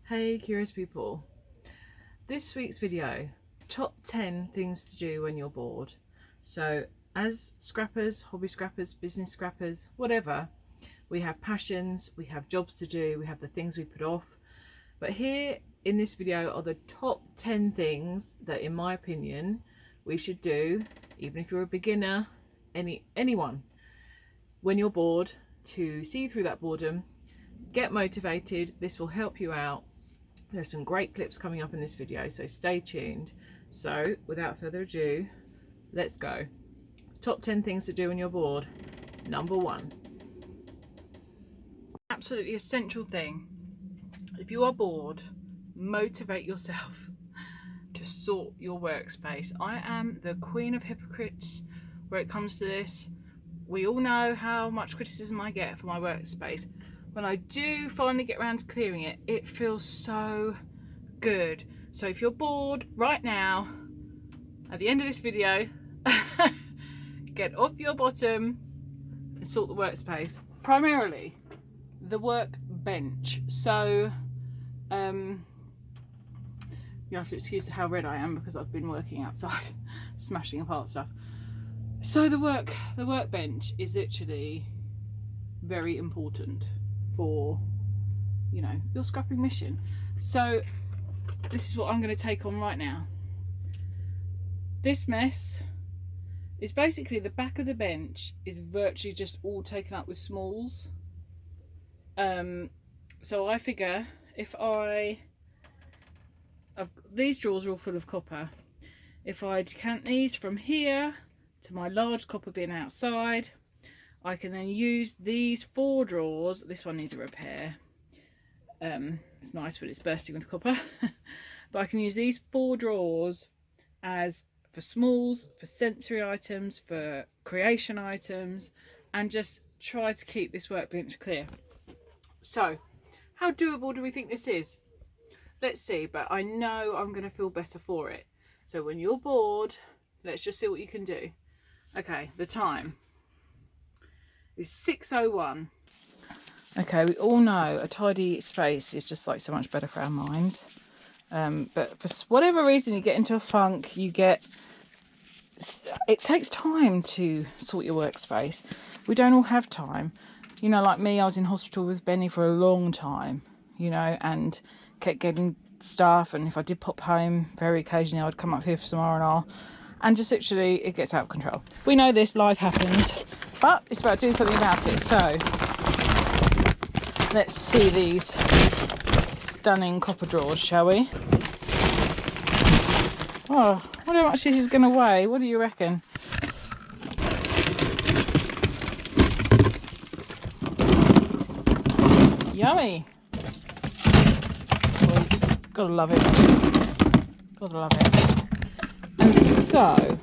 Hey curious people, this week's video, top 10 things to do when you're bored. So as scrappers, hobby scrappers, business scrappers, whatever, we have passions, we have jobs to do, we have the things we put off. But here in this video are the top 10 things that in my opinion we should do, even if you're a beginner, anyone, when you're bored, to see through that boredom, get motivated. This will help you out. There's some great clips coming up in this video, so stay tuned. So without further ado, let's go. Top 10 things to do when you're bored. Number 1. Absolutely essential thing. If you are bored, motivate yourself to sort your workspace. I am the queen of hypocrites where it comes to this. We all know how much criticism I get for my workspace. When I do finally get around to clearing it, it feels so good. So if you're bored right now, at the end of this video, get off your bottom and sort the workspace. Primarily, the workbench. So, you have to excuse how red I am because I've been working outside, smashing apart stuff. So the workbench is literally very important for, you know, your scrapping mission. So this is what I'm going to take on right now. This mess is basically the back of the bench is virtually just all taken up with smalls. So I figure if these drawers are all full of copper. If I decant these from here to my large copper bin outside, I can then use these 4 drawers. This one needs a repair. It's nice when it's bursting with copper. But I can use these 4 drawers as for smalls, for sensory items, for creation items, and just try to keep this workbench clear. So, how doable do we think this is? Let's see, but I know I'm going to feel better for it. So when you're bored, let's just see what you can do. Okay, the time is 6:01. Okay, we all know a tidy space is just like so much better for our minds. But for whatever reason, you get into a funk, it takes time to sort your workspace. We don't all have time. You know, like me, I was in hospital with Benny for a long time, you know, and kept getting stuff. And if I did pop home, very occasionally I would come up here for some R&R. And just literally, it gets out of control. We know this, life happens, but it's about doing something about it. So let's see these stunning copper drawers, shall we? Oh, I wonder how much this is going to weigh. What do you reckon? Yummy. Oh, gotta love it. Gotta love it. And so,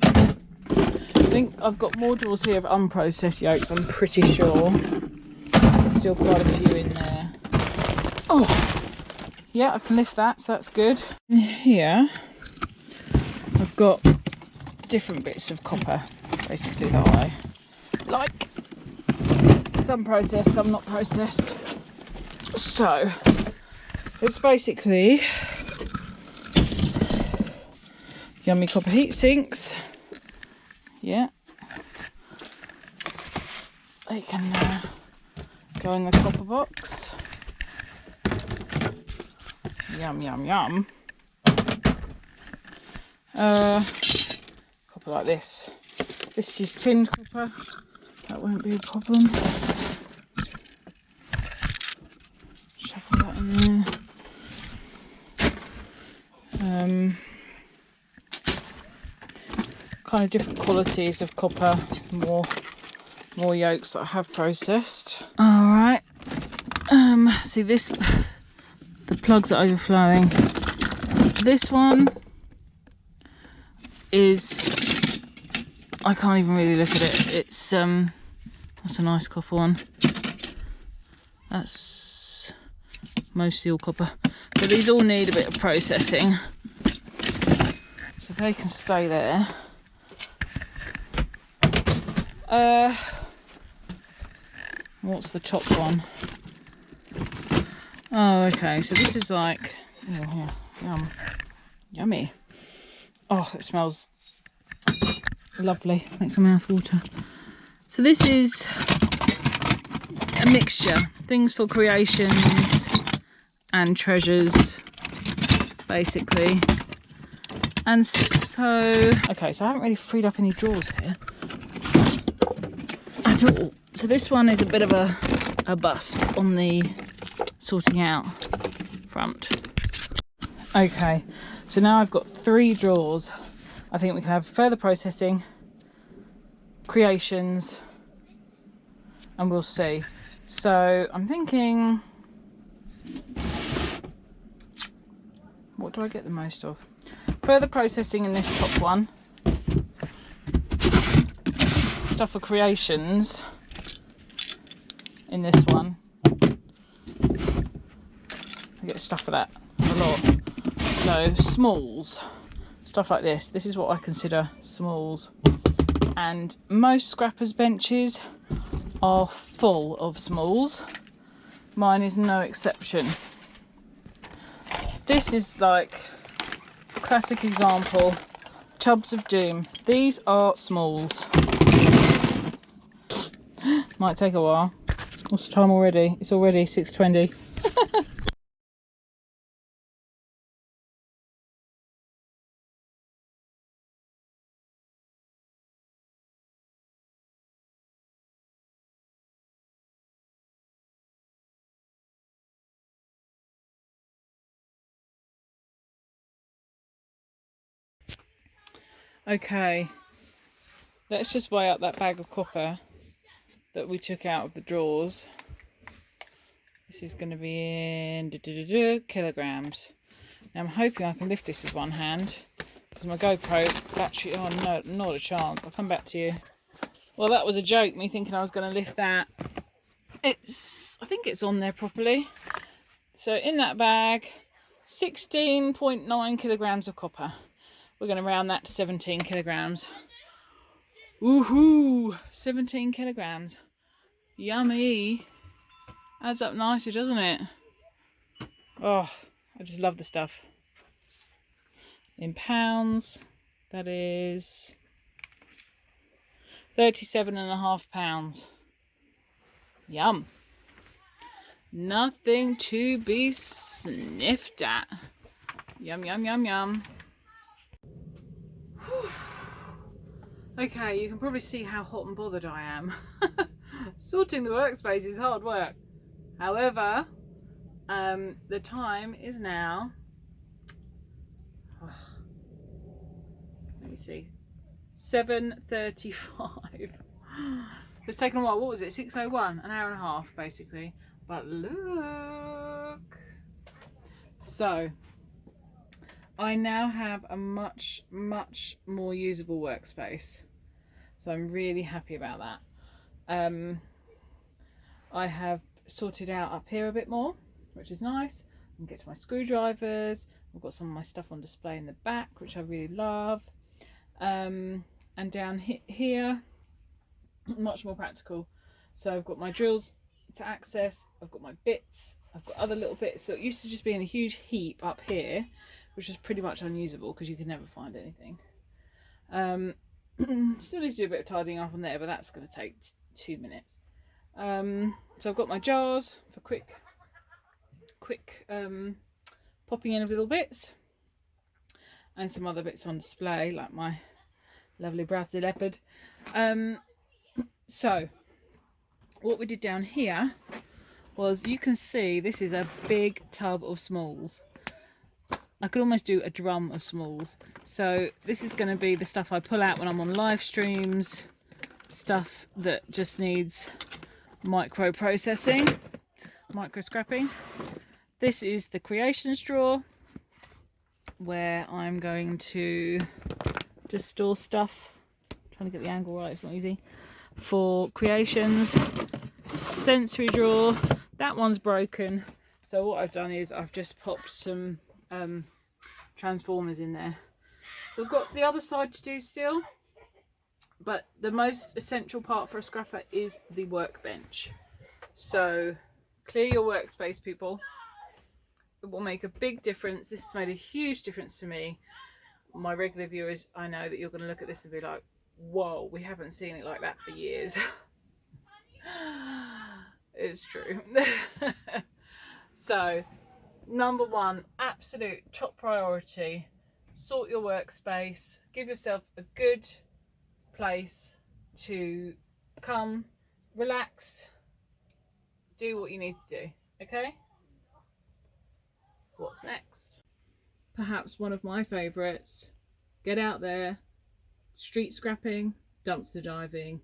I think I've got more drawers here of unprocessed yolks, I'm pretty sure. There's still quite a few in there. Oh, yeah, I can lift that, so that's good. In here, I've got different bits of copper, basically, that I like. Some processed, some not processed. So, it's basically yummy copper heat sinks. Yeah, they can go in the copper box. Yum, yum, yum. Copper like this. This is tinned copper. That won't be a problem. Shuffle that in there. Kind of different qualities of copper, more yolks that I have processed. All right. See this, the plugs are overflowing. This one is, I can't even really look at it. It's that's a nice copper one. That's mostly all copper. But these all need a bit of processing. So they can stay there. What's the top one? Oh, okay, so this is like, oh, here, yum, yummy. Oh, it smells lovely. Makes my mouth water. So this is a mixture, things for creations and treasures, basically. And so, okay, so I haven't really freed up any drawers here at all. So this one is a bit of a bust on the sorting out front. Okay, so now I've got 3 drawers. I think we can have further processing, creations, and we'll see. So I'm thinking, what do I get the most of? Further processing in this top one, stuff for creations in this one. I get stuff for that a lot. So smalls, stuff like this. This is what I consider smalls. And most scrappers' benches are full of smalls. Mine is no exception. This is like a classic example. Tubs of doom. These are smalls. Might take a while. What's the time already? It's already 6:20. Okay, let's just weigh up that bag of copper that we took out of the drawers. This is going to be in kilograms. Now I'm hoping I can lift this with one hand because my GoPro battery, oh no, not a chance. I'll come back to you. Well, that was a joke, me thinking I was going to lift that. I think it's on there properly. So in that bag, 16.9 kilograms of copper. We're going to round that to 17 kilograms. Woohoo! 17 kilograms. Yummy. Adds up nicely, doesn't it? Oh, I just love the stuff. In pounds, that is 37.5 pounds. Yum. Nothing to be sniffed at. Yum, yum, yum, yum. Whew. Okay, you can probably see how hot and bothered I am. Sorting the workspace is hard work. However, the time is now, let me see, 7:35. It's taken a while. What was it? 6:01, an hour and a half basically. But look. So I now have a much more usable workspace. So I'm really happy about that. I have sorted out up here a bit more, which is nice. I can get to my screwdrivers. I've got some of my stuff on display in the back, which I really love. And down here, much more practical. So I've got my drills to access, I've got my bits, I've got other little bits. So it used to just be in a huge heap up here, which was pretty much unusable because you could never find anything. Still need to do a bit of tidying up on there, but that's going to take 2 minutes. So I've got my jars for quick popping in of little bits, and some other bits on display like my lovely Bradley leopard. So what we did down here was, you can see this is a big tub of smalls. I could almost do a drum of smalls. So this is going to be the stuff I pull out when I'm on live streams, stuff that just needs micro processing, micro scrapping. This is the creations drawer where I'm going to just store stuff. I'm trying to get the angle right, it's not easy. For creations. Sensory drawer, that one's broken, so what I've done is I've just popped some transformers in there. So I've got the other side to do still, but the most essential part for a scrapper is the workbench. So clear your workspace, people. It will make a big difference. This has made a huge difference to me. My regular viewers, I know that you're going to look at this and be like, whoa, we haven't seen it like that for years. It's true. So, number one, absolute top priority, sort your workspace, give yourself a good place to come, relax, do what you need to do, okay? What's next? Perhaps one of my favourites, get out there, street scrapping, dumpster diving.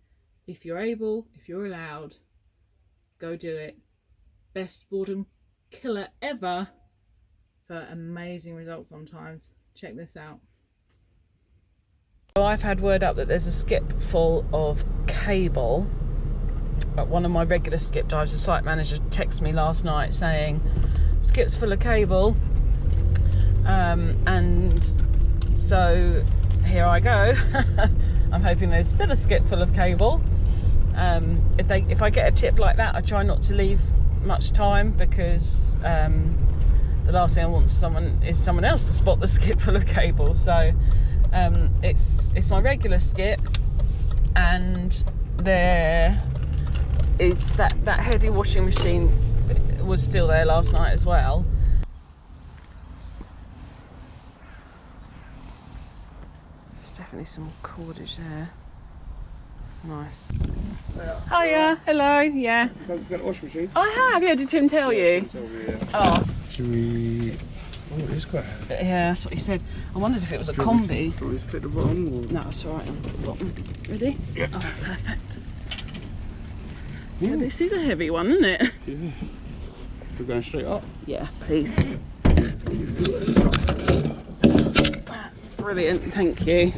If you're able, if you're allowed, go do it. Best boredom killer ever for amazing results sometimes. Check this out. So I've had word up that there's a skip full of cable. One of my regular skip dives, the site manager, texted me last night saying skip's full of cable, and so here I go. I'm hoping there's still a skip full of cable. If I get a tip like that, I try not to leave much time, because the last thing I want is someone else to spot the skip full of cable. So it's my regular skip, and there is that heavy washing machine was still there last night as well. There's definitely some cordage there. Nice. Hiya, hello, yeah. Have you got a washing machine? I have, yeah, did Tim tell you? Oh. Should we... Oh, it is quite heavy. Yeah, that's what he said. I wondered if it was a combi. Do you want me to take the bottom? Or? No, it's alright, I'll put the bottom. Ready? Yeah. Oh, perfect. Yeah, this is a heavy one, isn't it? Yeah. We're going straight up. Yeah, please. That's brilliant, thank you.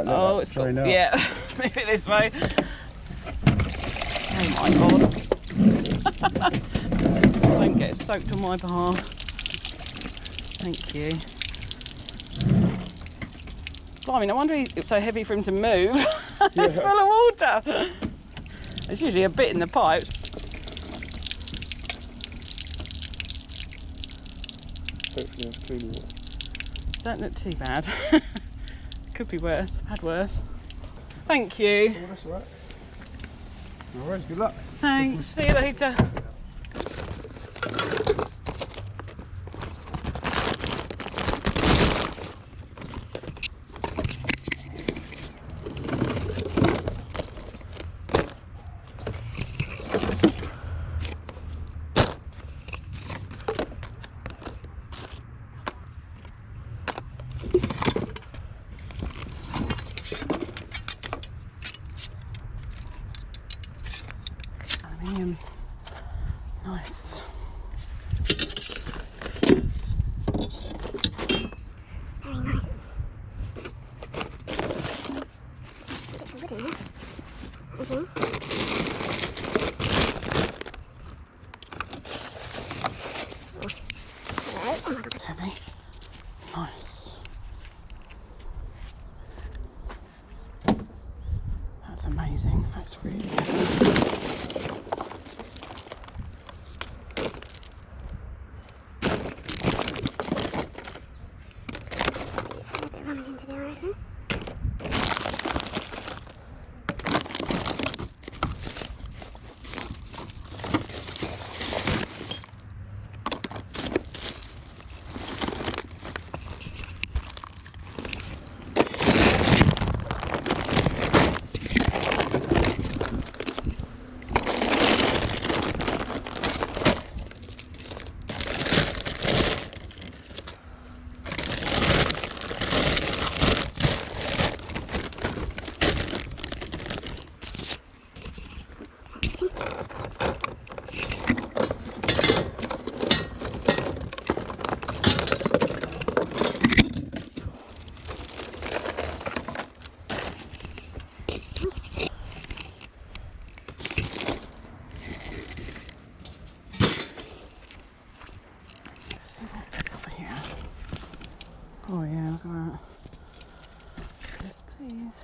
Oh, it's got, yeah, move it this way. Oh my god. Don't get soaked on my behalf. Thank you. Blimey, no wonder it's so heavy for him to move. It's full of water. There's usually a bit in the pipe. Hopefully it's clean water. Don't look too bad. Could be worse. I've had worse. Thank you. Oh, that's alright. No worries, good luck. Thanks. See you later. Nice. Very nice. Let's get some wood in here. Okay. Hello. It's heavy. Nice. That's amazing. That's really heavy. Oh yeah, look at that. Yes, please.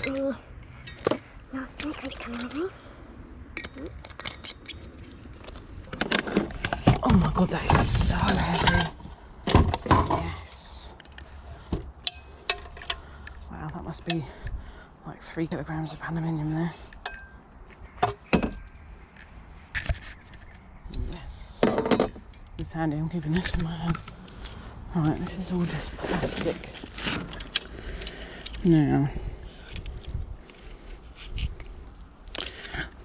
any nasty liquids coming with me. Oh my god, that is so heavy. Yes. Wow, that must be like 3 kilograms of aluminium there. Yes. It's handy, I'm keeping this in my hand. Right, this is all just plastic. Now,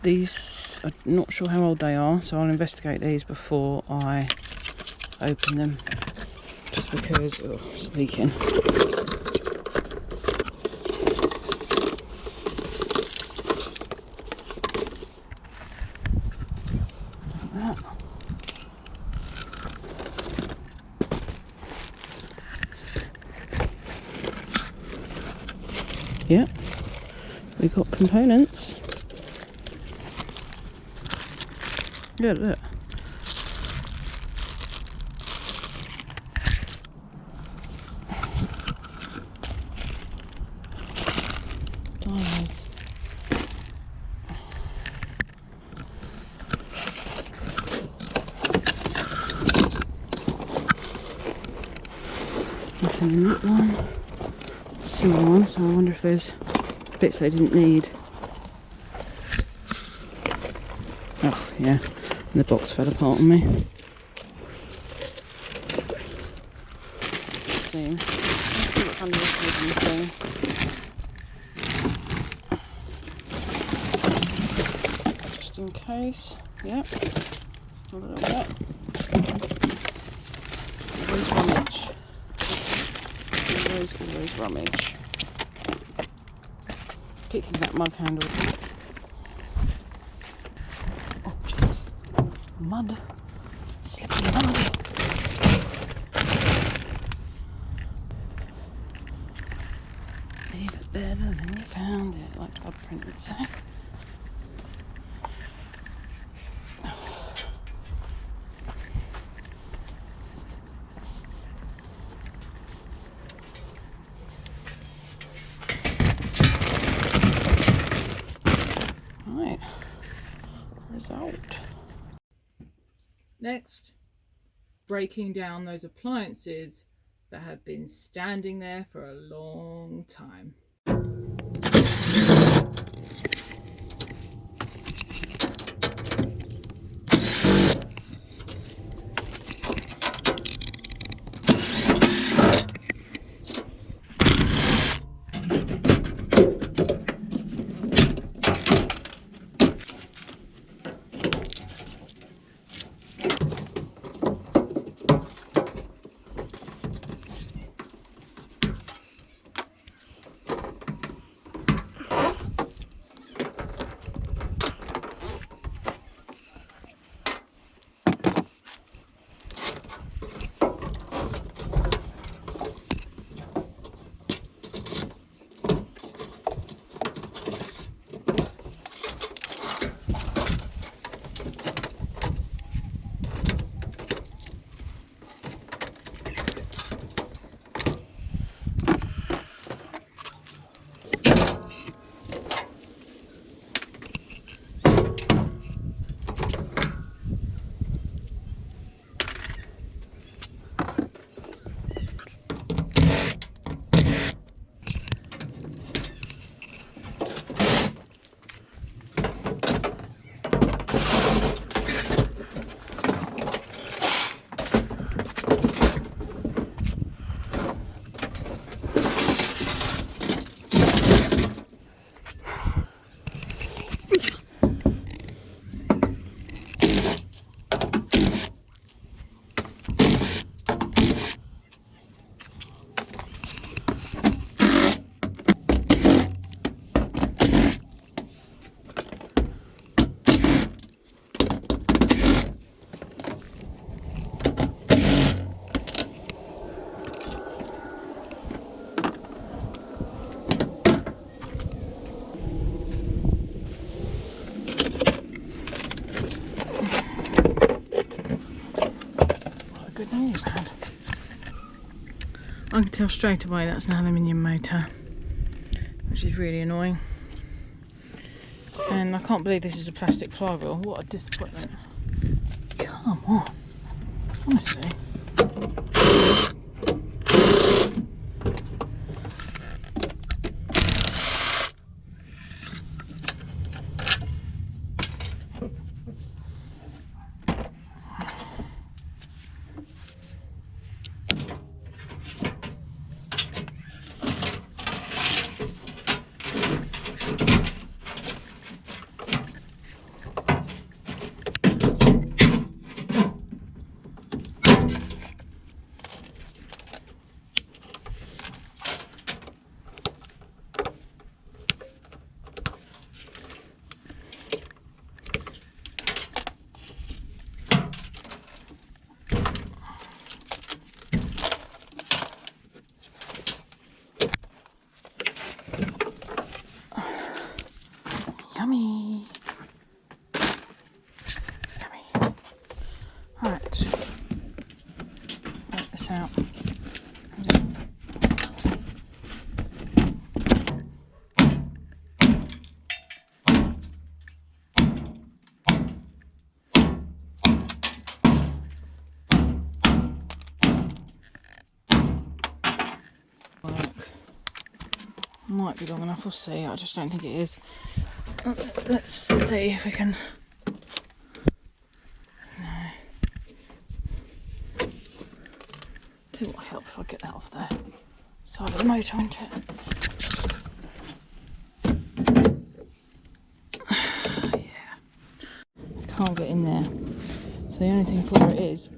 these, I'm not sure how old they are, so I'll investigate these before I open them. Just because, oh, it's leaking. Yep, we got components. Yeah, look. Diamonds. Nothing in that one. Small one, so I wonder if there's bits they didn't need. Oh yeah, and the box fell apart on me. Let's see what's under this wooden thing. Just in case. Yep. A little bit. Always rummage. Always rummage. Picking that mug handle. Oh jeez. Mud. Slipping mud. Leave it better than you found it, like Bob Print would say. Next, breaking down those appliances that have been standing there for a long time. I can tell straight away that's an aluminium motor, which which is really annoying. And I can't believe this is a plastic flywheel. What a disappointment. Come on. Honestly. Yummy. Yummy. Right. Work this out. Might be long enough, we'll see. I just don't think it is. Let's see if we can. No. Tell you what help if I get that off the side of the motor, won't it? Yeah. Can't get in there. So the only thing for it is.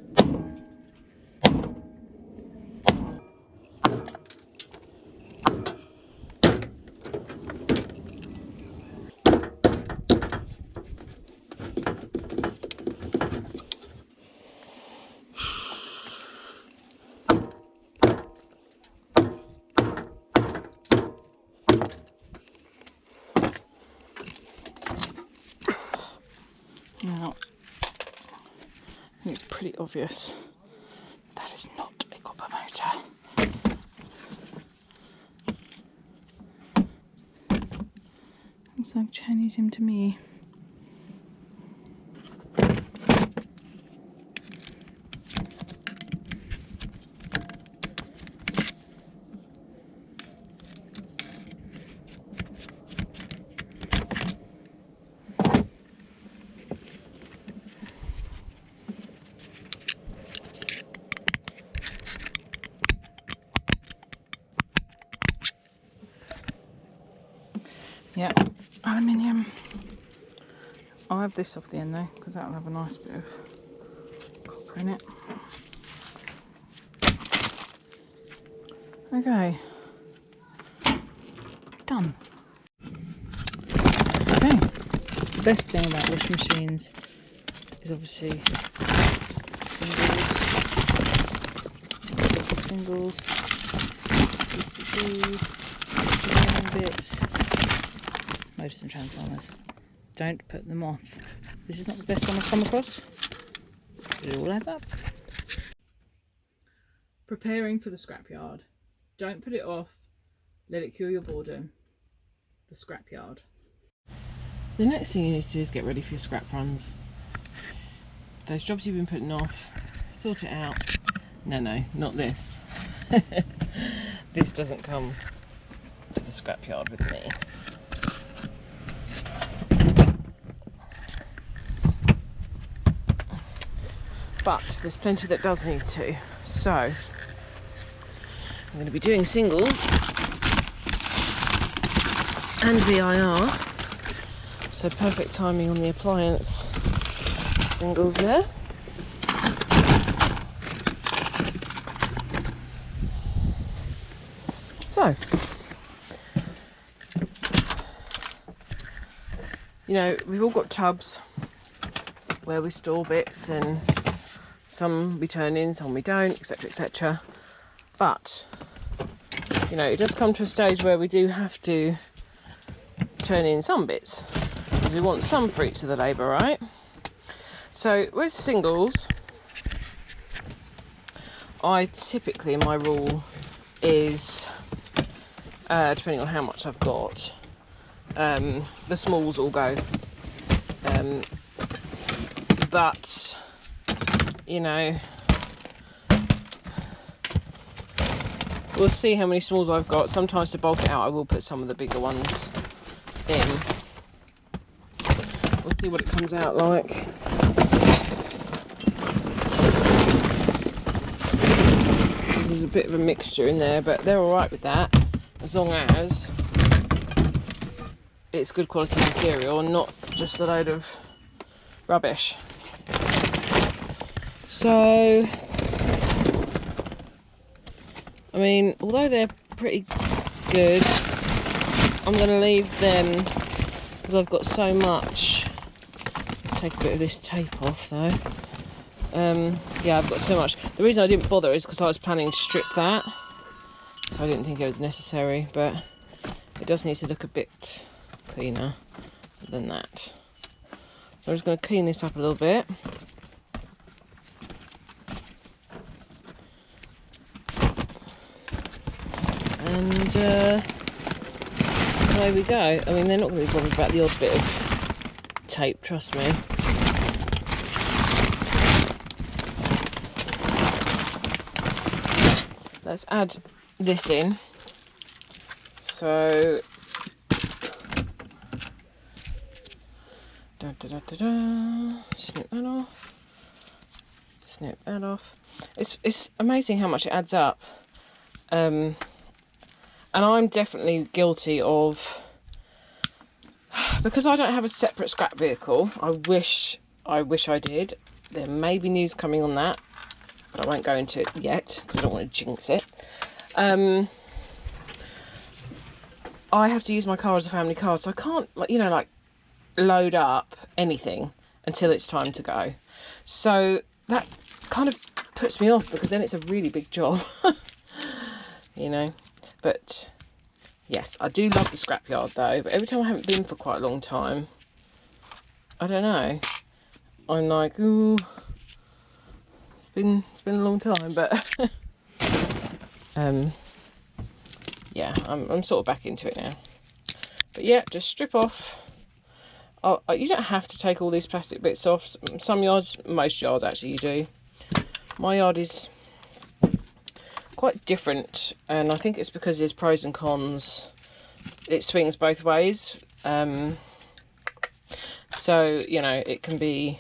Now, it's pretty obvious that is not a copper motor. Looks like Chinese him to me. Yeah, aluminium. I'll have this off the end though, because that'll have a nice bit of copper in it. Okay, done. Okay, the best thing about washing machines is obviously singles, PCB, bits. Motors and transformers. Don't put them off. This is not the best one I've come across. It all adds up. Preparing for the scrapyard. Don't put it off. Let it cure your boredom. The scrapyard. The next thing you need to do is get ready for your scrap runs. Those jobs you've been putting off, sort it out. No, not this. This doesn't come to the scrapyard with me. But there's plenty that does need to. So I'm going to be doing singles and VIR. So perfect timing on the appliance singles there. So, you know, we've all got tubs where we store bits, and some we turn in, some we don't, etc, etc. But, you know, it does come to a stage where we do have to turn in some bits, because we want some fruits of the labour, right? So with singles, I typically, my rule is depending on how much I've got. The smalls all go. But, you know, we'll see how many smalls I've got. Sometimes to bulk it out, I will put some of the bigger ones in. We'll see what it comes out like. There's a bit of a mixture in there, but they're all right with that, as long as it's good quality material and not just a load of rubbish. So, I mean, although they're pretty good, I'm going to leave them because I've got so much. Take a bit of this tape off though. Yeah, I've got so much. The reason I didn't bother is because I was planning to strip that, so I didn't think it was necessary, but it does need to look a bit cleaner than that. So I'm just going to clean this up a little bit. And away we go. I mean, they're not going to be bothered about the odd bit of tape, trust me. Let's add this in. So, snip that off. Snip that off. It's amazing how much it adds up. And I'm definitely guilty of, because I don't have a separate scrap vehicle. I wish I did. There may be news coming on that, but I won't go into it yet because I don't want to jinx it. I have to use my car as a family car, so I can't, you know, like load up anything until it's time to go. So that kind of puts me off, because then it's a really big job, you know. But yes, I do love the scrapyard though. But every time I haven't been for quite a long time, I don't know, I'm like, ooh, it's been a long time. But yeah, I'm sort of back into it now. But yeah, just strip off. You don't have to take all these plastic bits off. Some yards, most yards actually you do. My yard is quite different, and I think it's because there's pros and cons. It swings both ways. So, you know, it can be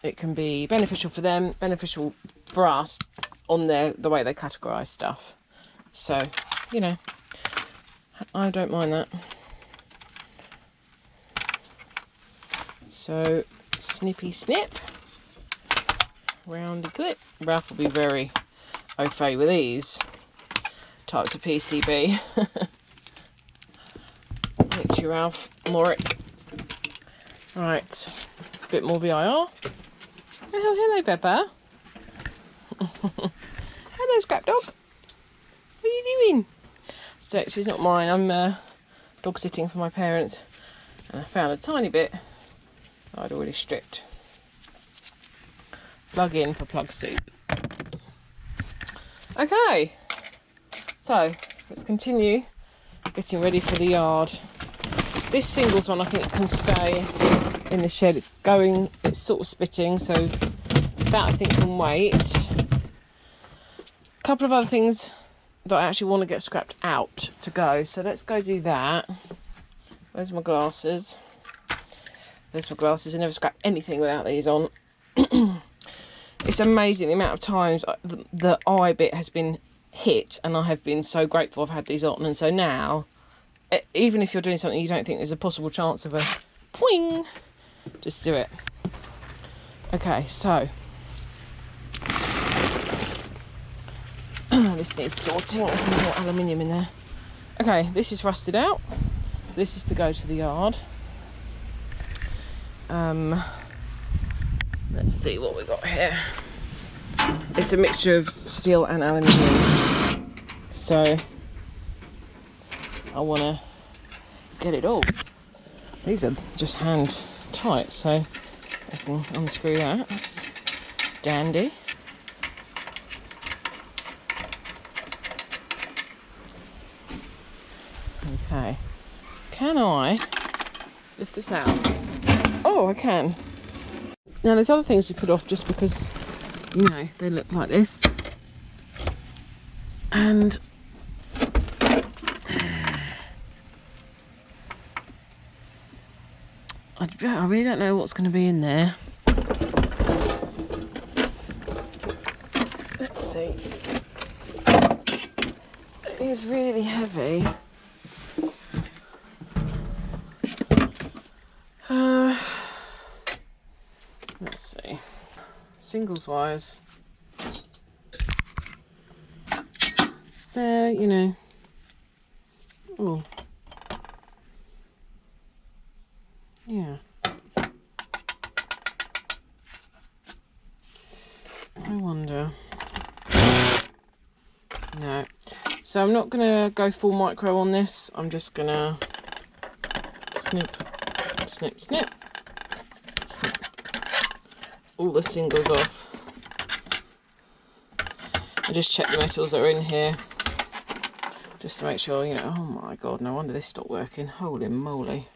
beneficial for them, beneficial for us on the way they categorise stuff. So, you know, I don't mind that. So, snippy snip, roundy clip. Ralph will be very au fait with these types of PCB. Thank you, Ralph Morick. Right, a bit more VIR. Oh, hello, Pepper. Hello, Scrap Dog. What are you doing? So she's not mine. I'm dog sitting for my parents, and I found a tiny bit I'd already stripped. Plug in for plug soup. Okay, so let's continue getting ready for the yard. This singles one, I think it can stay in the shed. It's sort of spitting, so that I think can wait. A couple of other things that I actually want to get scrapped out to go, so let's go do that. Where's my glasses? There's my glasses. I never scrap anything without these on. It's amazing the amount of times the eye bit has been hit, and I have been so grateful I've had these on. And so now, even if you're doing something you don't think there's a possible chance of a poing, just do it. Okay, so this needs sorting. There's more aluminium in there. Okay, this is rusted out. This is to go to the yard. Let's see what we got here. It's a mixture of steel and aluminium, so I want to get it all. These are just hand tight, so I can unscrew that. That's dandy. Okay. Can I lift this out? Oh, I can. Now there's other things we put off just because, you know, they look like this. And I really don't know what's going to be in there. Let's see. It is really heavy. Let's see. Singles wise. So, you know. Oh. Yeah. I wonder. No. So I'm not going to go full micro on this. I'm just going to snip, snip, snip, snip all the singles off. I just check the metals that are in here. Just to make sure, you know, oh my god, no wonder this stopped working. Holy moly.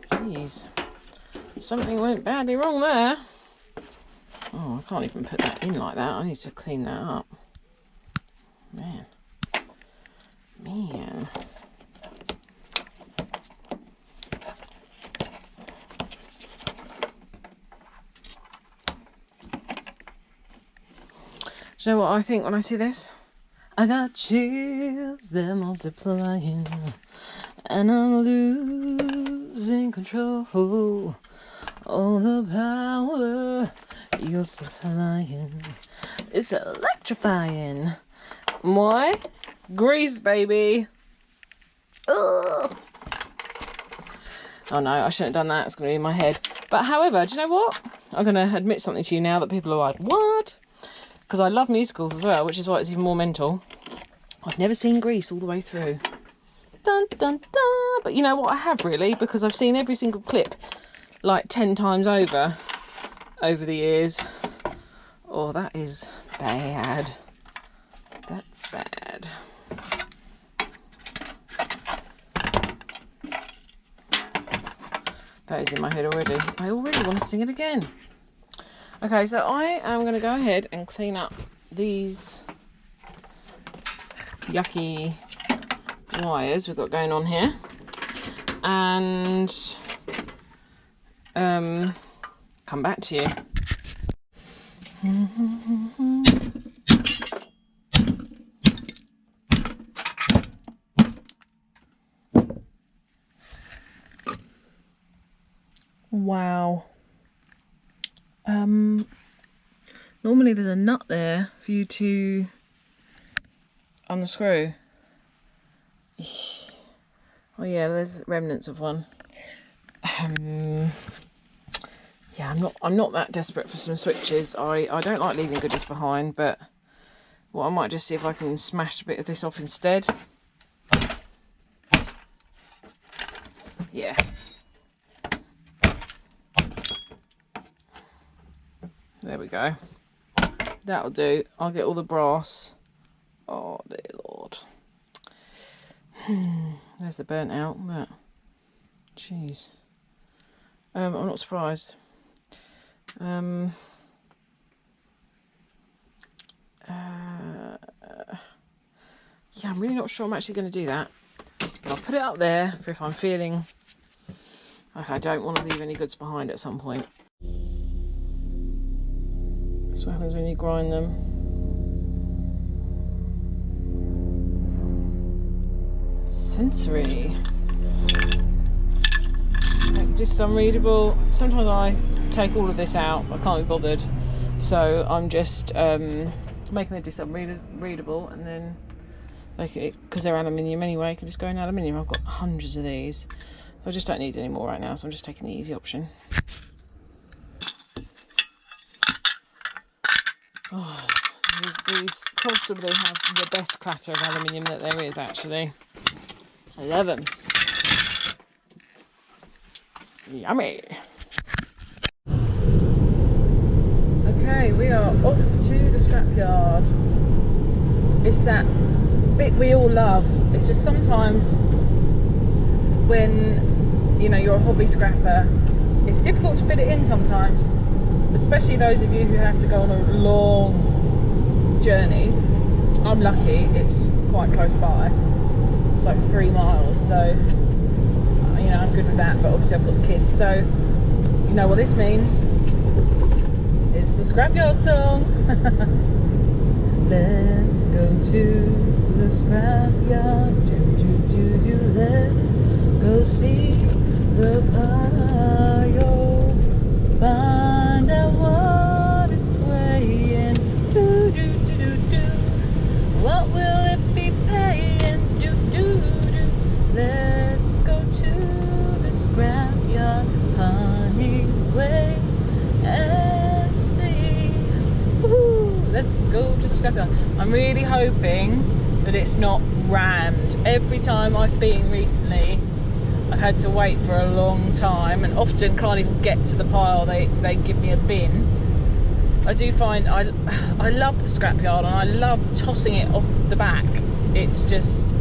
Jeez. Something went badly wrong there. Oh, I can't even put that in like that. I need to clean that up. Man. Man. Do you know what I think when I see this? I got chills, they're multiplying, and I'm losing control. All the power you're supplying is electrifying. Why? Grease, baby. Ugh. Oh no, I shouldn't have done that. It's going to be in my head. But however, do you know what? I'm going to admit something to you now that people are like, what? Because I love musicals as well, which is why it's even more mental. I've never seen Grease all the way through. Dun, dun, dun. But you know what? I have really, because I've seen every single clip like 10 times over the years. Oh, that is bad. That's bad. That is in my head already. I already want to sing it again. Okay, so I am going to go ahead and clean up these yucky wires we've got going on here. And come back to you. Wow. Normally there's a nut there for you to unscrew. Oh yeah, there's remnants of one. Yeah, I'm not that desperate for some switches. I don't like leaving goodies behind, but well, I might just see if I can smash a bit of this off instead. Yeah. There we go. That'll do. I'll get all the brass. Oh dear Lord. There's the burnt out. Look. Jeez. I'm not surprised. Yeah, I'm really not sure I'm actually going to do that. But I'll put it up there for if I'm feeling like I don't want to leave any goods behind at some point. That's what happens when you grind them. Sensory. Like, just unreadable. Sometimes I take all of this out. I can't be bothered. So I'm just making this unreadable, and then because they're aluminium anyway, I can just go in aluminium. I've got hundreds of these. So I just don't need any more right now, so I'm just taking the easy option. Oh, these probably have the best clatter of aluminium that there is, actually. I love them. Yummy. Okay, we are off to the scrapyard. It's that bit we all love. It's just sometimes when, you know, you're a hobby scrapper, it's difficult to fit it in sometimes, especially those of you who have to go on a long journey. I'm lucky, it's quite close by. It's like 3 miles, so you know, I'm good with that, but obviously I've got the kids, so you know what this means. It's the scrapyard song. Let's go to the scrapyard, let's go see the pile, find out what it's weighing, what will it be paying, let's go to the scrapyard, honey, wait and see. Woo! Let's go to the scrapyard. I'm really hoping that it's not rammed. Every time I've been recently, I've had to wait for a long time and often can't even get to the pile. They give me a bin. I do find I love the scrapyard and I love tossing it off the back. It's just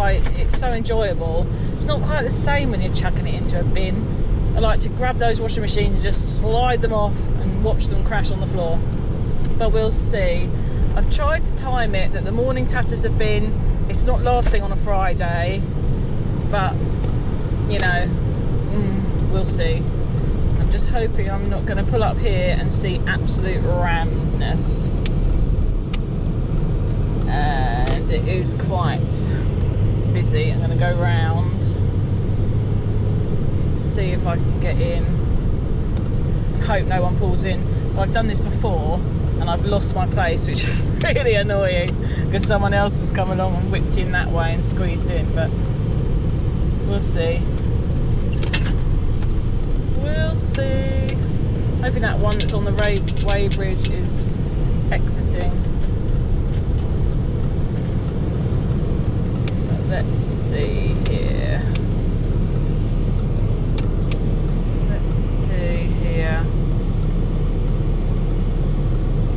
it's so enjoyable. It's not quite the same when you're chucking it into a bin. I like to grab those washing machines and just slide them off and watch them crash on the floor. But we'll see. I've tried to time it that the morning tatters have been, it's not last thing on a Friday, but you know, we'll see. I'm just hoping I'm not going to pull up here and see absolute ramness. And it is quite busy. I'm going to go round, see if I can get in, and hope no one pulls in. Well, I've done this before and I've lost my place, which is really annoying because someone else has come along and whipped in that way and squeezed in, but we'll see. We'll see. Hoping that one that's on the weighbridge is exiting. But let's see here. Let's see here.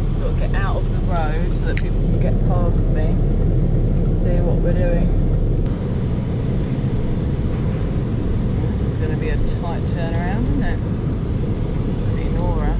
Just got to get out of the road so that people can get past me. See what we're doing. This is going to be a tight turnaround, isn't it? Bloody Nora.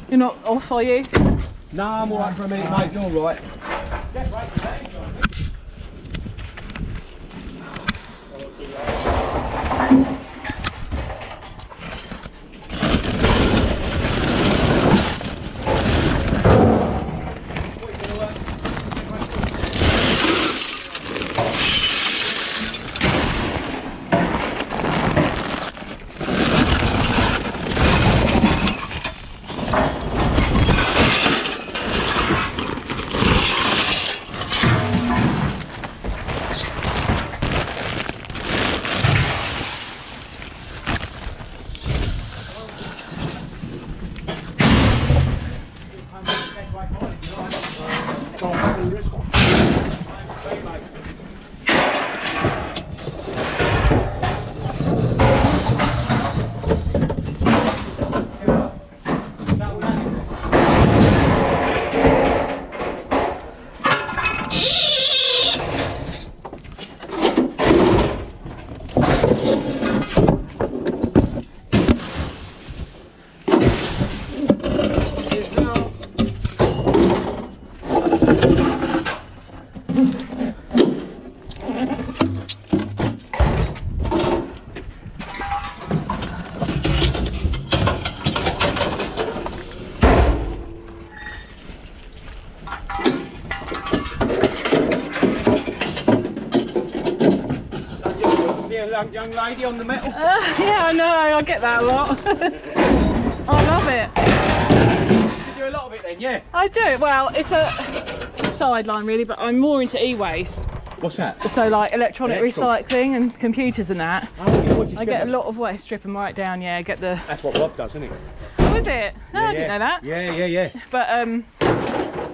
You're not off, are you? No, I'm alright for a minute, mate. You're alright. young lady on the metal. Yeah, I know, I get that a lot. I love it. You do a lot of it then, yeah? I do. Well, it's a sideline really, but I'm more into e-waste. What's that? So like electronic Electrical. recycling and computers and that. Oh, yeah, what's your I get a schedule? lot of waste, strip them right down, yeah, get the... That's what Rob does, isn't it? Oh, is it? No, Yeah, I didn't know that. Yeah. But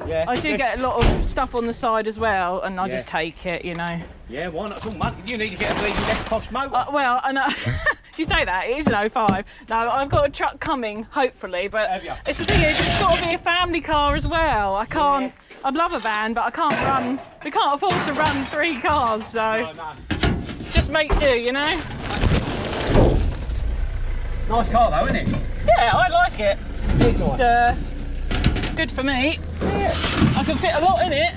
Yeah. I do get a lot of stuff on the side as well, and I just take it, you know. Yeah, why not? It's all money. You need to get a bleeding less posh motor. Well, I know. You say that, it is an 05. No, I've got a truck coming, hopefully, but Have you? it's the thing is, it's got to be a family car as well. I can't, I'd love a van, but I can't run, we can't afford to run 3 cars, so No. just make do, you know? Nice car though, isn't it? Yeah, I like it. It's good for me. Yeah. I can fit a lot in it.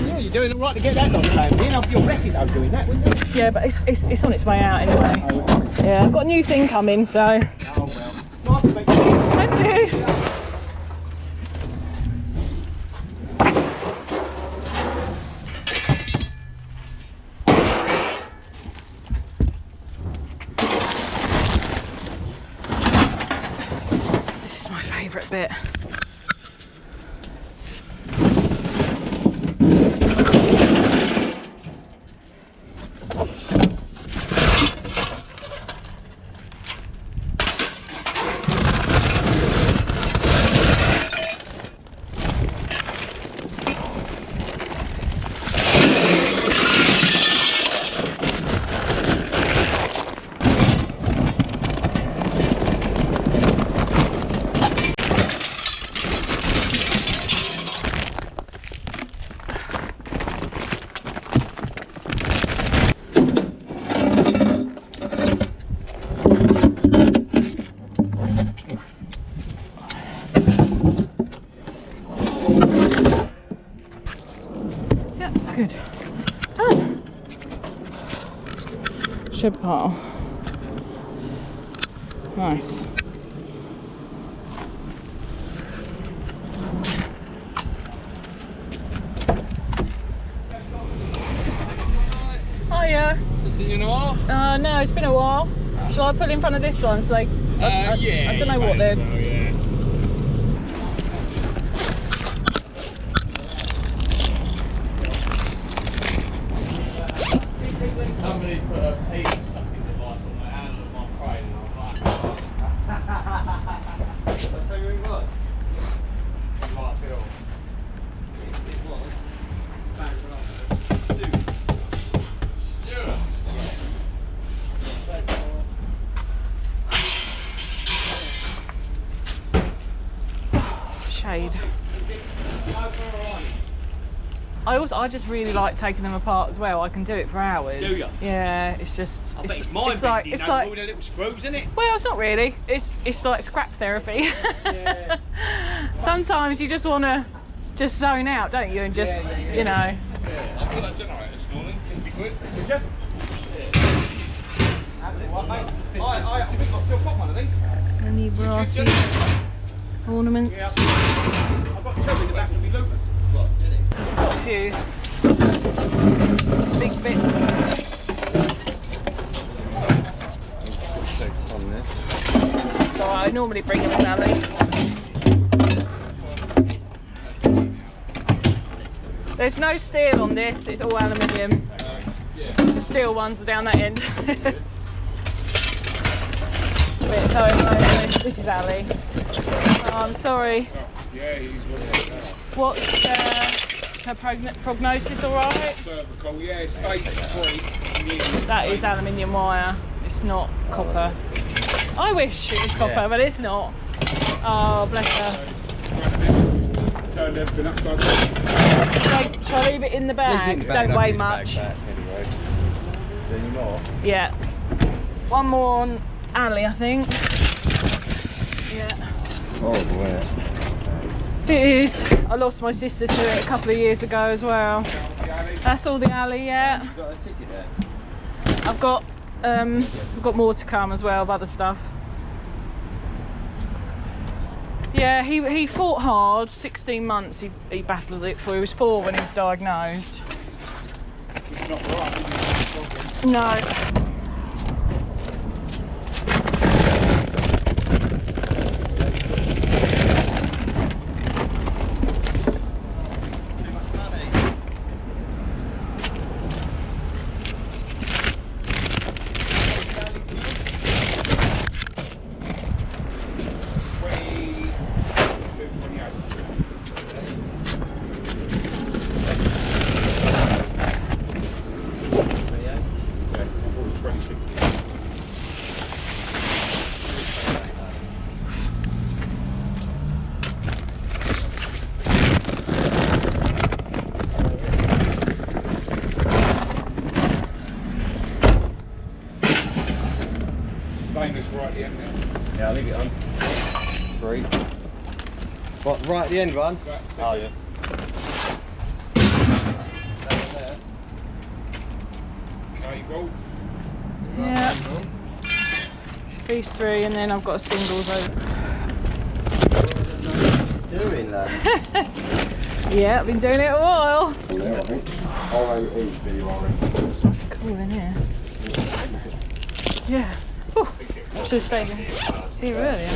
Yeah, you're doing all right to get that lot claimed in. You'll reckon though doing that, wouldn't you? Yeah, but it's on its way out anyway. Yeah, I've got a new thing coming, so. Oh well. Nice to meet you. Thank you. This is my favourite bit. Good. Shed pile. Nice. Hiya. Seen you in a while? No, it's been a while. Shall I put in front of this one? So like, Yeah. I don't know what they're. So, yeah. Somebody put a pea stuck in the light on the handle of my crane and I was like, I'll tell you what it was. Light bill. It was. Shade. I just really like taking them apart as well. I can do it for hours. Do ya? Yeah, it's just. I it's, think it's mind like bending, it's though, like. all the little screws in it. Well, it's not really. It's like scrap therapy. Yeah. Sometimes you just want to just zone out, don't you? And just you know. I put that generator this morning, it'd be quick. Did you? What, mate? I think I've still got one, I think. Any brassy ornaments. Yeah. I've got 2 in the back of my Luton. I've got a few big bits. So I normally bring them with Ali. There's no steel on this, it's all aluminium. The steel ones are down that end. Bit of going. This is Ali. Oh, I'm sorry. Yeah, he's really now. What's her prognosis, alright? Cervical, yeah, stage 3. That is aluminium wire, it's not copper. I wish it was copper, but it's not. Oh, bless her. Turned everything upside down. Shall I leave it in the bag? Don't weigh much. Anyway. Any more? Yeah. One more on Ali, I think. Yeah. Oh, boy. It is. I lost my sister to it a couple of years ago as well. That's all the Ali, yeah. You got a ticket there? I've got more to come as well of other stuff. Yeah, he fought hard. 16 months he battled it for. He was 4 when he was diagnosed. Not right. No. stainless right at the end now. Yeah, I'll leave it on. 3. What, right at the end one? Oh, yeah. Cable. Yeah. These 3, and then I've got a singles over. Doing that. Yeah, I've been doing it a while. Yeah, I think. R-O-E-B-U-R-E. Something cool in here. Yeah. Oh, should have stayed here earlier.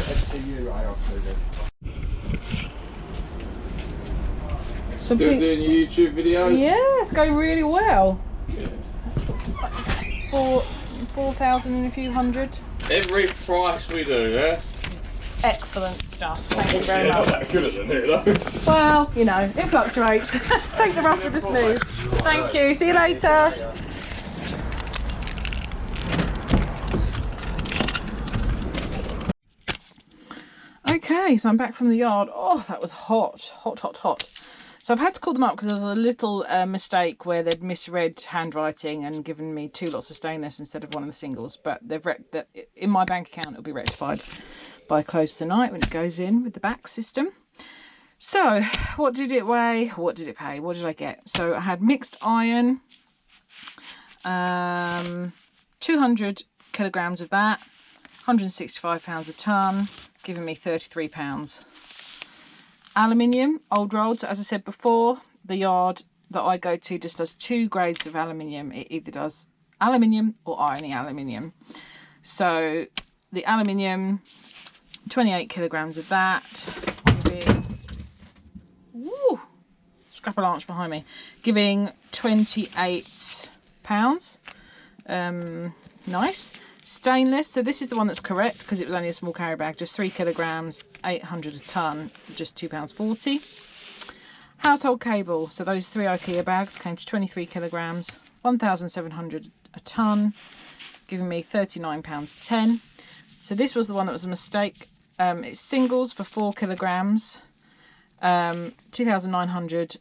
Still doing your YouTube videos? Yeah, it's going really well. Yeah. 4,000 and a few hundred. Every price we do, yeah? Excellent stuff. Thank you very much. Not that good at it, though. Well, you know, it fluctuates. Take the rough with the smooth. Thank you. See you later. Okay, so I'm back from the yard. Oh, that was hot. Hot, hot, hot. So I've had to call them up because there was a little mistake where they'd misread handwriting and given me 2 lots of stainless instead of one of the singles. But they've in my bank account, it'll be rectified by close tonight when it goes in with the back system. So what did it weigh? What did it pay? What did I get? So I had mixed iron, 200 kilograms of that, 165 pounds a tonne, giving me 33 pounds. Aluminium, old rolled. So as I said before, the yard that I go to just does 2 grades of aluminium. It either does aluminium or irony aluminium. So the aluminium, 28 kilograms of that. Woo! Scrap a launch behind me. Giving 28 pounds. Nice. Stainless, so this is the one that's correct because it was only a small carry bag, just 3 kilograms, 800 a tonne, just £2.40. Household cable, so those 3 IKEA bags came to 23 kilograms, 1,700 a tonne, giving me £39.10. So this was the one that was a mistake. It's singles for 4 kilograms, 2,900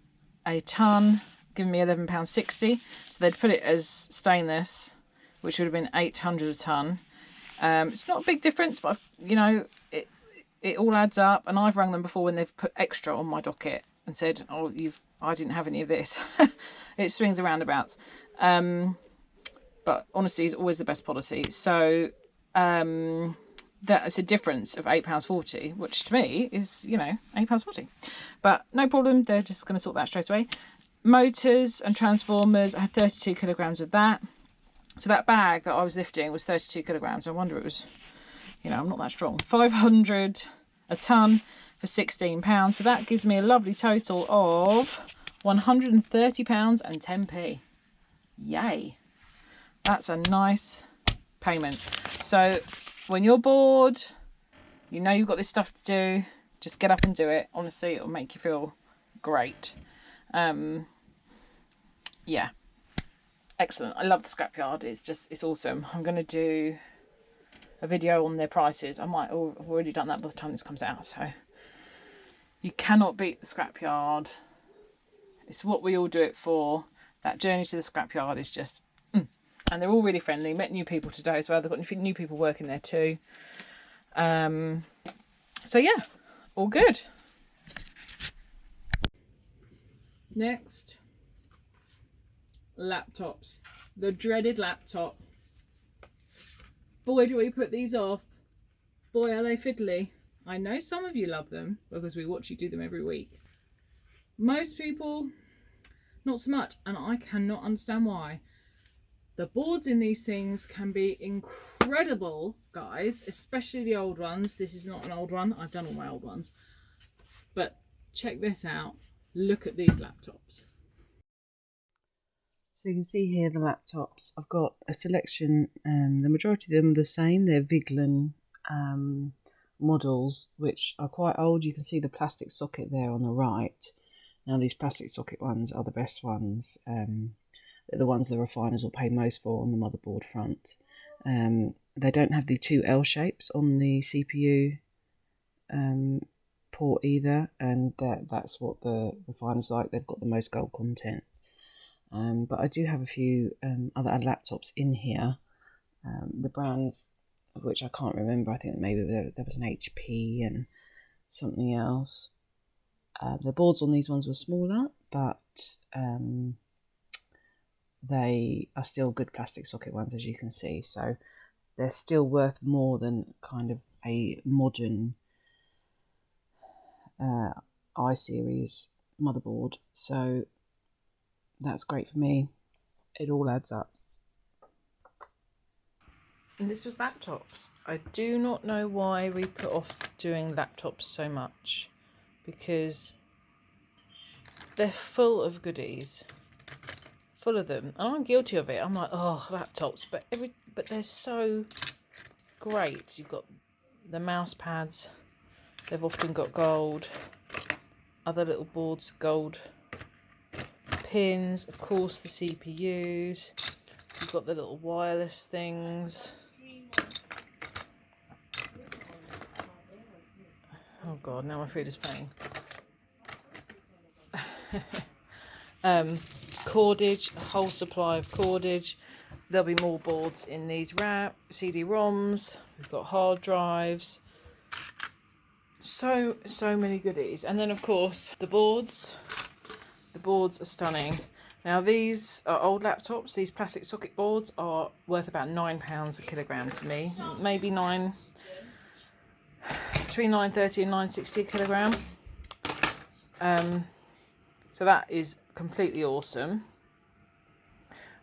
a tonne, giving me £11.60. So they'd put it as stainless, which would have been 800 a tonne. It's not a big difference, but you know, it all adds up. And I've rung them before when they've put extra on my docket and said, "Oh, I didn't have any of this." It swings and roundabouts. But honesty is always the best policy. So that's a difference of £8.40, which to me is, you know, £8.40. But no problem. They're just going to sort that straight away. Motors and transformers. I had 32 kilograms of that. So that bag that I was lifting was 32 kilograms. I wonder it was, you know, I'm not that strong. 500 a tonne for £16. So that gives me a lovely total of £130 and 10p. Yay. That's a nice payment. So when you're bored, you know you've got this stuff to do, just get up and do it. Honestly, it'll make you feel great. Yeah. Excellent. I love the scrapyard. It's awesome. I'm going to do a video on their prices. I've already done that by the time this comes out. So you cannot beat the scrapyard. It's what we all do it for. That journey to the scrapyard is just... And they're all really friendly. Met new people today as well. They've got new people working there too. So yeah, all good. Next. Laptops. The dreaded laptop. Boy, do we put these off. Boy, are they fiddly. I know some of you love them because we watch you do them every week. Most people, not so much, and I cannot understand why. The boards in these things can be incredible, guys, especially the old ones. This is not an old one. I've done all my old ones. But check this out. Look at these laptops. So you can see here the laptops. I've got a selection, the majority of them are the same. They're Vigeland models, which are quite old. You can see the plastic socket there on the right. Now these plastic socket ones are the best ones. They're the ones the refiners will pay most for on the motherboard front. They don't have the 2 L shapes on the CPU port either, and that's what the refiners like. They've got the most gold content. But I do have a few other laptops in here. The brands of which I can't remember. I think maybe there was an HP and something else. The boards on these ones were smaller, but they are still good plastic socket ones, as you can see. So they're still worth more than kind of a modern i-series motherboard. So that's great for me. It all adds up. And this was laptops. I do not know why we put off doing laptops so much, because they're full of goodies, full of them. And I'm guilty of it. I'm like, oh, laptops, but they're so great. You've got the mouse pads. They've often got gold. Other little boards, gold pins. Of course, the CPUs. You've got the little wireless things. Oh God, now my food is playing. Cordage, a whole supply of cordage. There'll be more boards in these CD-ROMs. We've got hard drives. So many goodies. And then of course the boards. The boards are stunning. Now these are old laptops. These plastic socket boards are worth about £9 a kilogram to me. Maybe between £9.30 and £9.60 a kilogram. So that is completely awesome.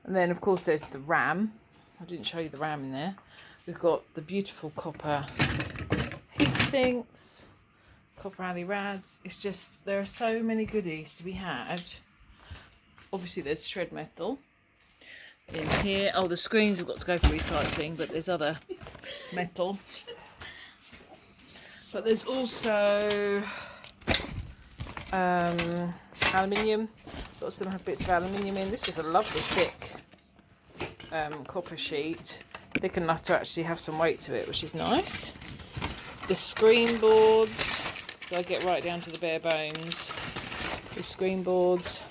And then of course there's the RAM. I didn't show you the RAM in there. We've got the beautiful copper heat sinks, copper alley rads. It's just, there are so many goodies to be had. Obviously there's shred metal in here. Oh, the screens have got to go for recycling, but there's other metal. But there's also aluminium. Lots of them have bits of aluminium in. This is a lovely thick copper sheet, thick enough to actually have some weight to it, which is nice. The screen boards, so I get right down to the bare bones. The screen boards.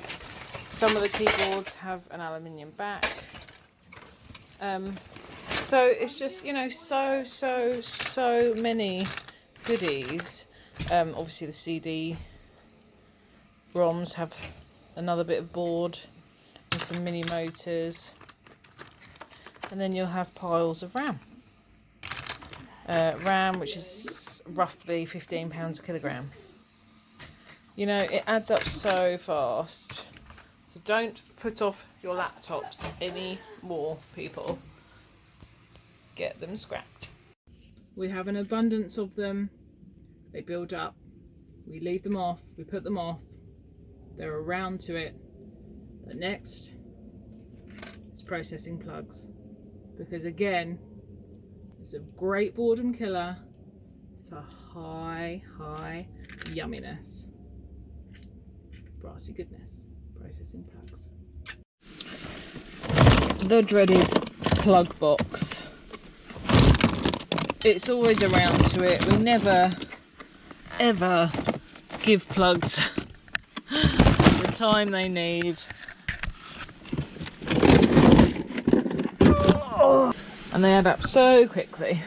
Some of the keyboards have an aluminium back. So it's just, you know, so many goodies. Obviously the CD-ROMs have another bit of board and some mini motors, and then you'll have piles of RAM. RAM, which is roughly £15 a kilogram. You know, it adds up so fast. So don't put off your laptops anymore, people. Get them scrapped. We have an abundance of them. They build up. We leave them off. We put them off. They're around to it. But next, it's processing plugs. Because again, it's a great boredom killer for high yumminess. Brassy goodness. Processing plugs. The dreaded plug box. It's always around to it. We never ever give plugs the time they need. And they add up so quickly.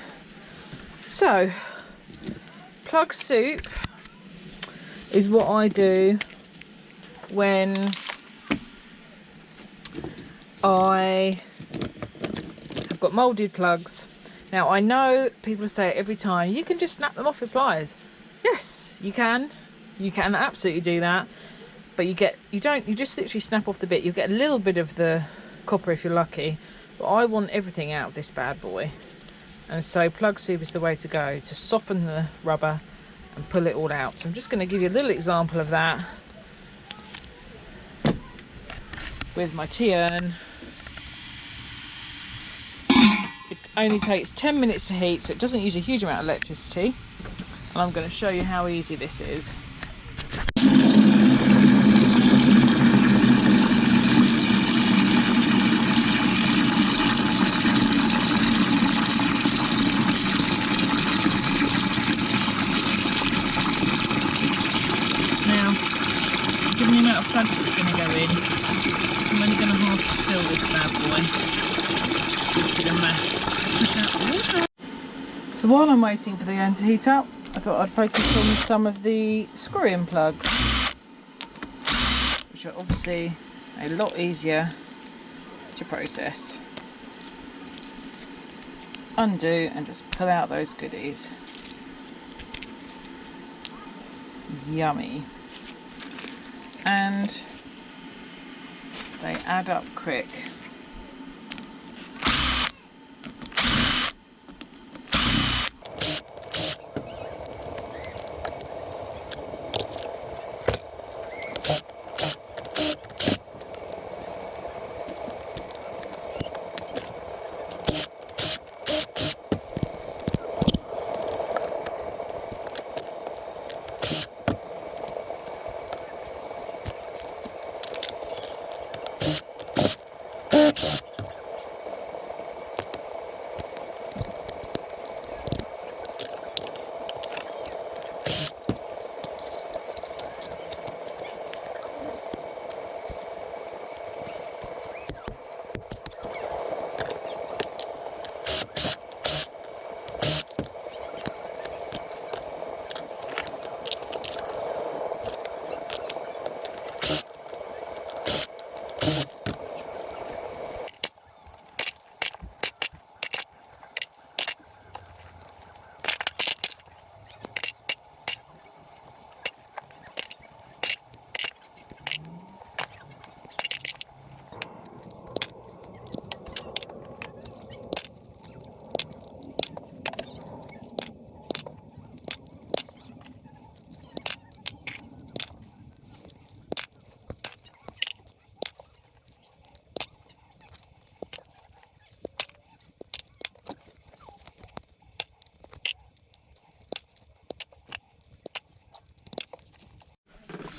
So, plug soup is what I do when I have got moulded plugs. Now I know people say it every time, you can just snap them off with pliers. Yes, you can absolutely do that, but you just literally snap off the bit. You get a little bit of the copper if you're lucky, but I want everything out of this bad boy, and so plug soup is the way to go to soften the rubber and pull it all out. So I'm just going to give you a little example of that with my tea urn. It only takes 10 minutes to heat, so it doesn't use a huge amount of electricity, and I'm going to show you how easy this is. Now, given the amount of plugs that's going to go in, I'm only going to half fill this bad boy. Just to mash out the water. So while I'm waiting for the iron to heat up, I thought I'd focus on some of the screw-in plugs, which are obviously a lot easier to process. Undo and just pull out those goodies. Yummy. And they add up quick.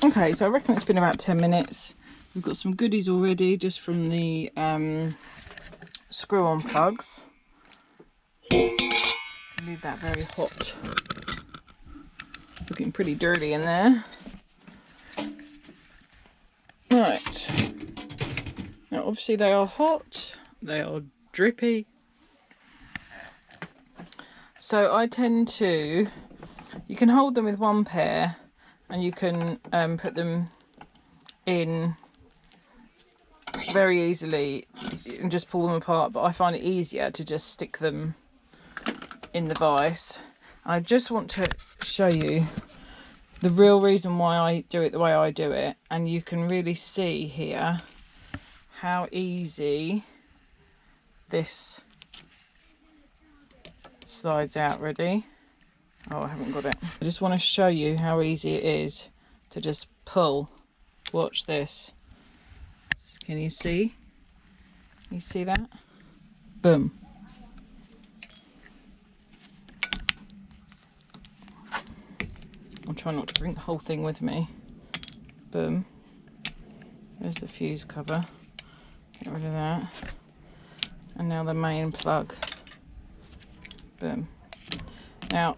Okay, so I reckon it's been about 10 minutes. We've got some goodies already just from the screw-on plugs. Leave that very hot. Looking pretty dirty in there. Right. Now obviously they are hot, they are drippy. So I tend to, you can hold them with one pair and you can put them in very easily and just pull them apart, but I find it easier to just stick them in the vise. And I just want to show you the real reason why I do it the way I do it, and you can really see here how easy this slides out. Ready? Oh, I haven't got it. I just want to show you how easy it is to just pull. Watch this. Can you see? You see that? Boom. I'll try not to bring the whole thing with me. Boom. There's the fuse cover. Get rid of that. And now the main plug. Boom. Now,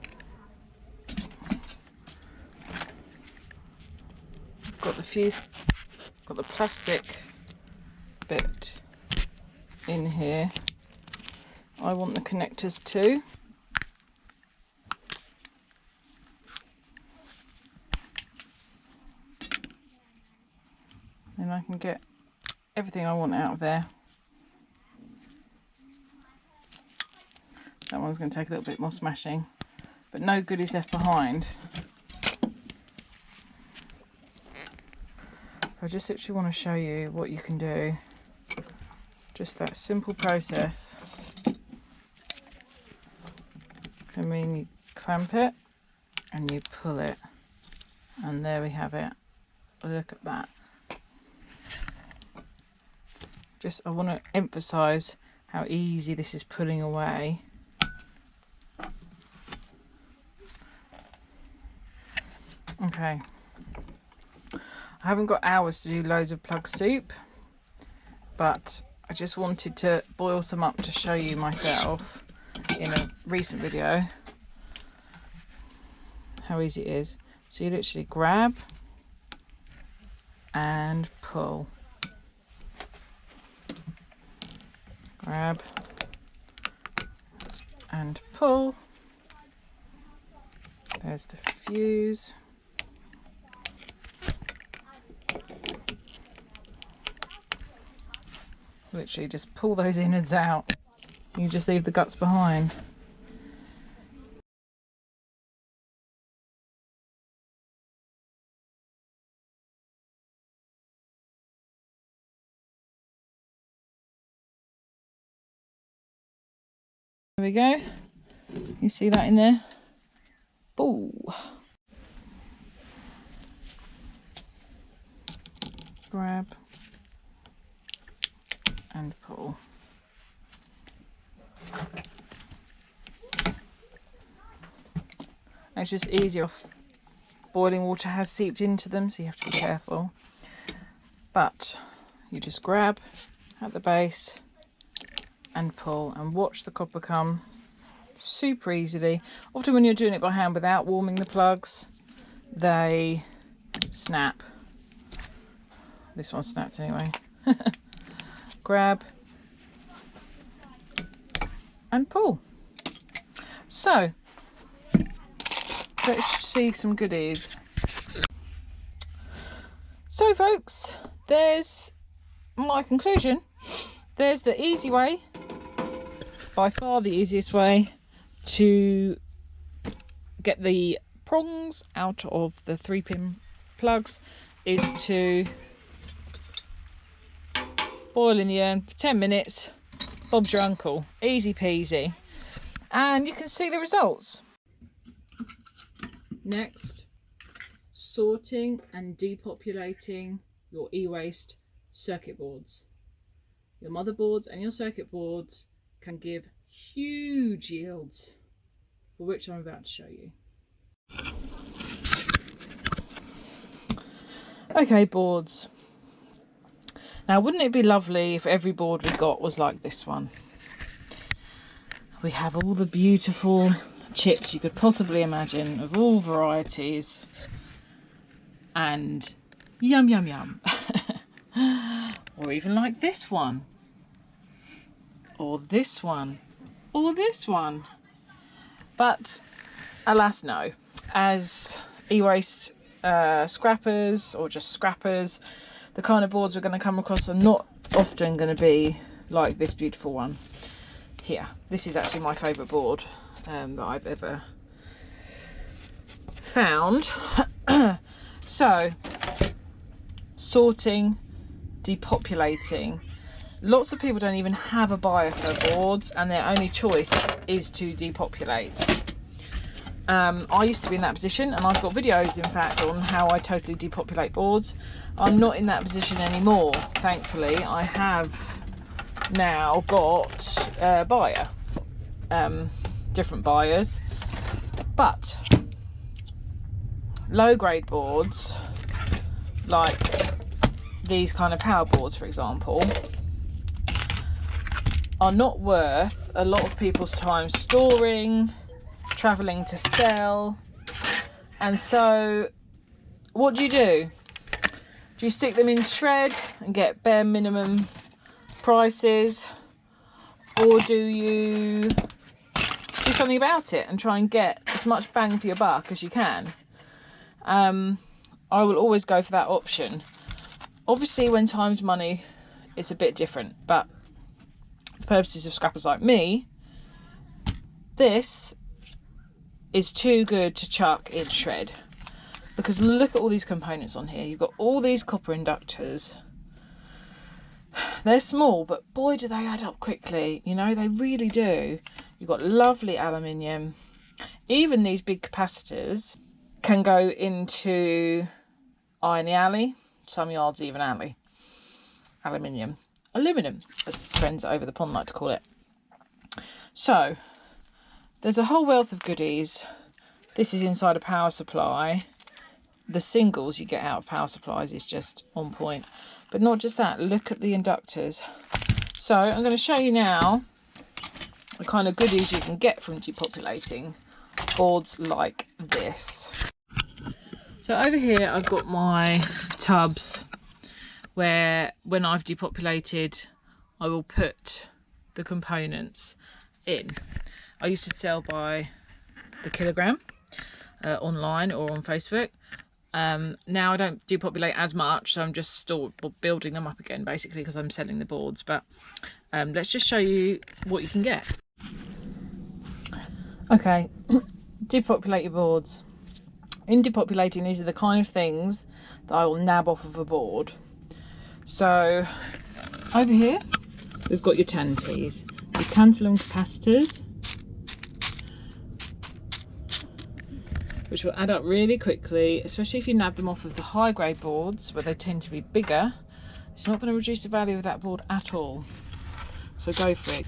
got the fuse, got the plastic bit in here. I want the connectors too. Then I can get everything I want out of there. That one's going to take a little bit more smashing, but no goodies left behind. So I just literally want to show you what you can do. Just that simple process. I mean, you clamp it and you pull it, and there we have it. Look at that. Just, I want to emphasize how easy this is pulling away. Okay. I haven't got hours to do loads of plug soup, but I just wanted to boil some up to show you myself in a recent video how easy it is. So you literally grab and pull. Grab and pull. There's the fuse. Literally just pull those innards out. You just leave the guts behind. There we go. You see that in there? Ooh. Grab and pull. It's just easier if boiling water has seeped into them, so you have to be careful. But you just grab at the base and pull and watch the copper come super easily. Often when you're doing it by hand without warming the plugs, they snap. This one snapped anyway. Grab and pull. So let's see some goodies. So folks, there's my conclusion. There's the easy way, by far the easiest way to get the prongs out of the 3-pin plugs, is to boil in the urn for 10 minutes. Bob's your uncle. Easy peasy. And you can see the results. Next, sorting and depopulating your e-waste circuit boards. Your motherboards and your circuit boards can give huge yields, for which I'm about to show you. Okay, boards. Now, wouldn't it be lovely if every board we got was like this one? We have all the beautiful chips you could possibly imagine, of all varieties, and yum yum yum. Or even like this one, or this one, or this one. But alas no, as e-waste scrappers, or just scrappers, the kind of boards we're going to come across are not often going to be like this beautiful one here. This is actually my favourite board that I've ever found. So, sorting, depopulating. Lots of people don't even have a buyer for boards, and their only choice is to depopulate. I used to be in that position, and I've got videos in fact on how I totally depopulate boards. I'm not in that position anymore, thankfully. I have now got a buyer, different buyers, but low grade boards like these kind of power boards, for example, are not worth a lot of people's time storing, traveling to sell. And so what do? Do you stick them in shred and get bare minimum prices, or do you do something about it and try and get as much bang for your buck as you can? I will always go for that option. Obviously when time's money, it's a bit different, but for the purposes of scrappers like me, this is too good to chuck in shred. Because look at all these components on here. You've got all these copper inductors. They're small, but boy do they add up quickly. You know, they really do. You've got lovely aluminium. Even these big capacitors can go into iron alley. Some yards even alley. Aluminium. Aluminum, as friends over the pond like to call it. So, there's a whole wealth of goodies. This is inside a power supply. The singles you get out of power supplies is just on point. But not just that, look at the inductors. So I'm going to show you now the kind of goodies you can get from depopulating boards like this. So over here I've got my tubs where when I've depopulated I will put the components in. I used to sell by the kilogram. online or on Facebook. Now I don't depopulate as much, so I'm just building them up again basically because I'm selling the boards. But let's just show you what you can get. Okay, depopulate your boards. In depopulating, these are the kind of things that I will nab off of a board. So over here we've got your tanties, your tantalum capacitors, which will add up really quickly, especially if you nab them off of the high grade boards where they tend to be bigger. It's not going to reduce the value of that board at all, so go for it.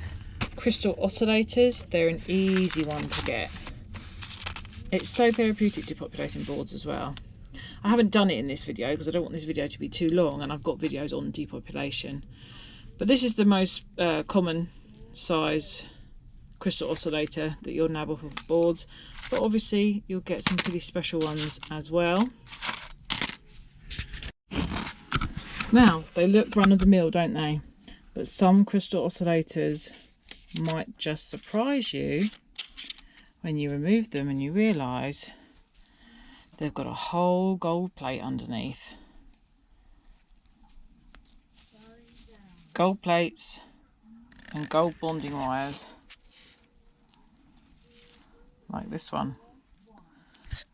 Crystal oscillators, they're an easy one to get. It's so therapeutic depopulating boards as well. I haven't done it in this video because I don't want this video to be too long, and I've got videos on depopulation. But this is the most common size crystal oscillator that you'll nab off of boards. But obviously you'll get some pretty special ones as well. Now, they look run-of-the-mill, don't they? But some crystal oscillators might just surprise you when you remove them and you realise they've got a whole gold plate underneath. Gold plates and gold bonding wires, like this one,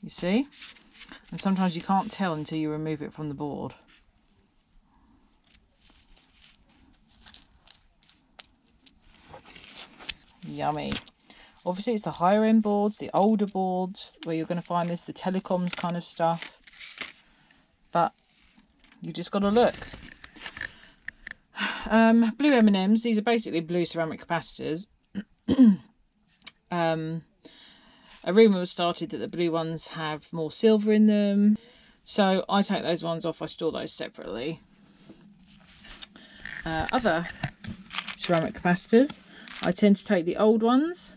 you see? And sometimes you can't tell until you remove it from the board. Yummy. Obviously it's the higher end boards, the older boards where you're going to find this, the telecoms kind of stuff, but you just got to look. Blue M&Ms, these are basically blue ceramic capacitors. A rumour was started that the blue ones have more silver in them, so I take those ones off, I store those separately. Other ceramic capacitors, I tend to take the old ones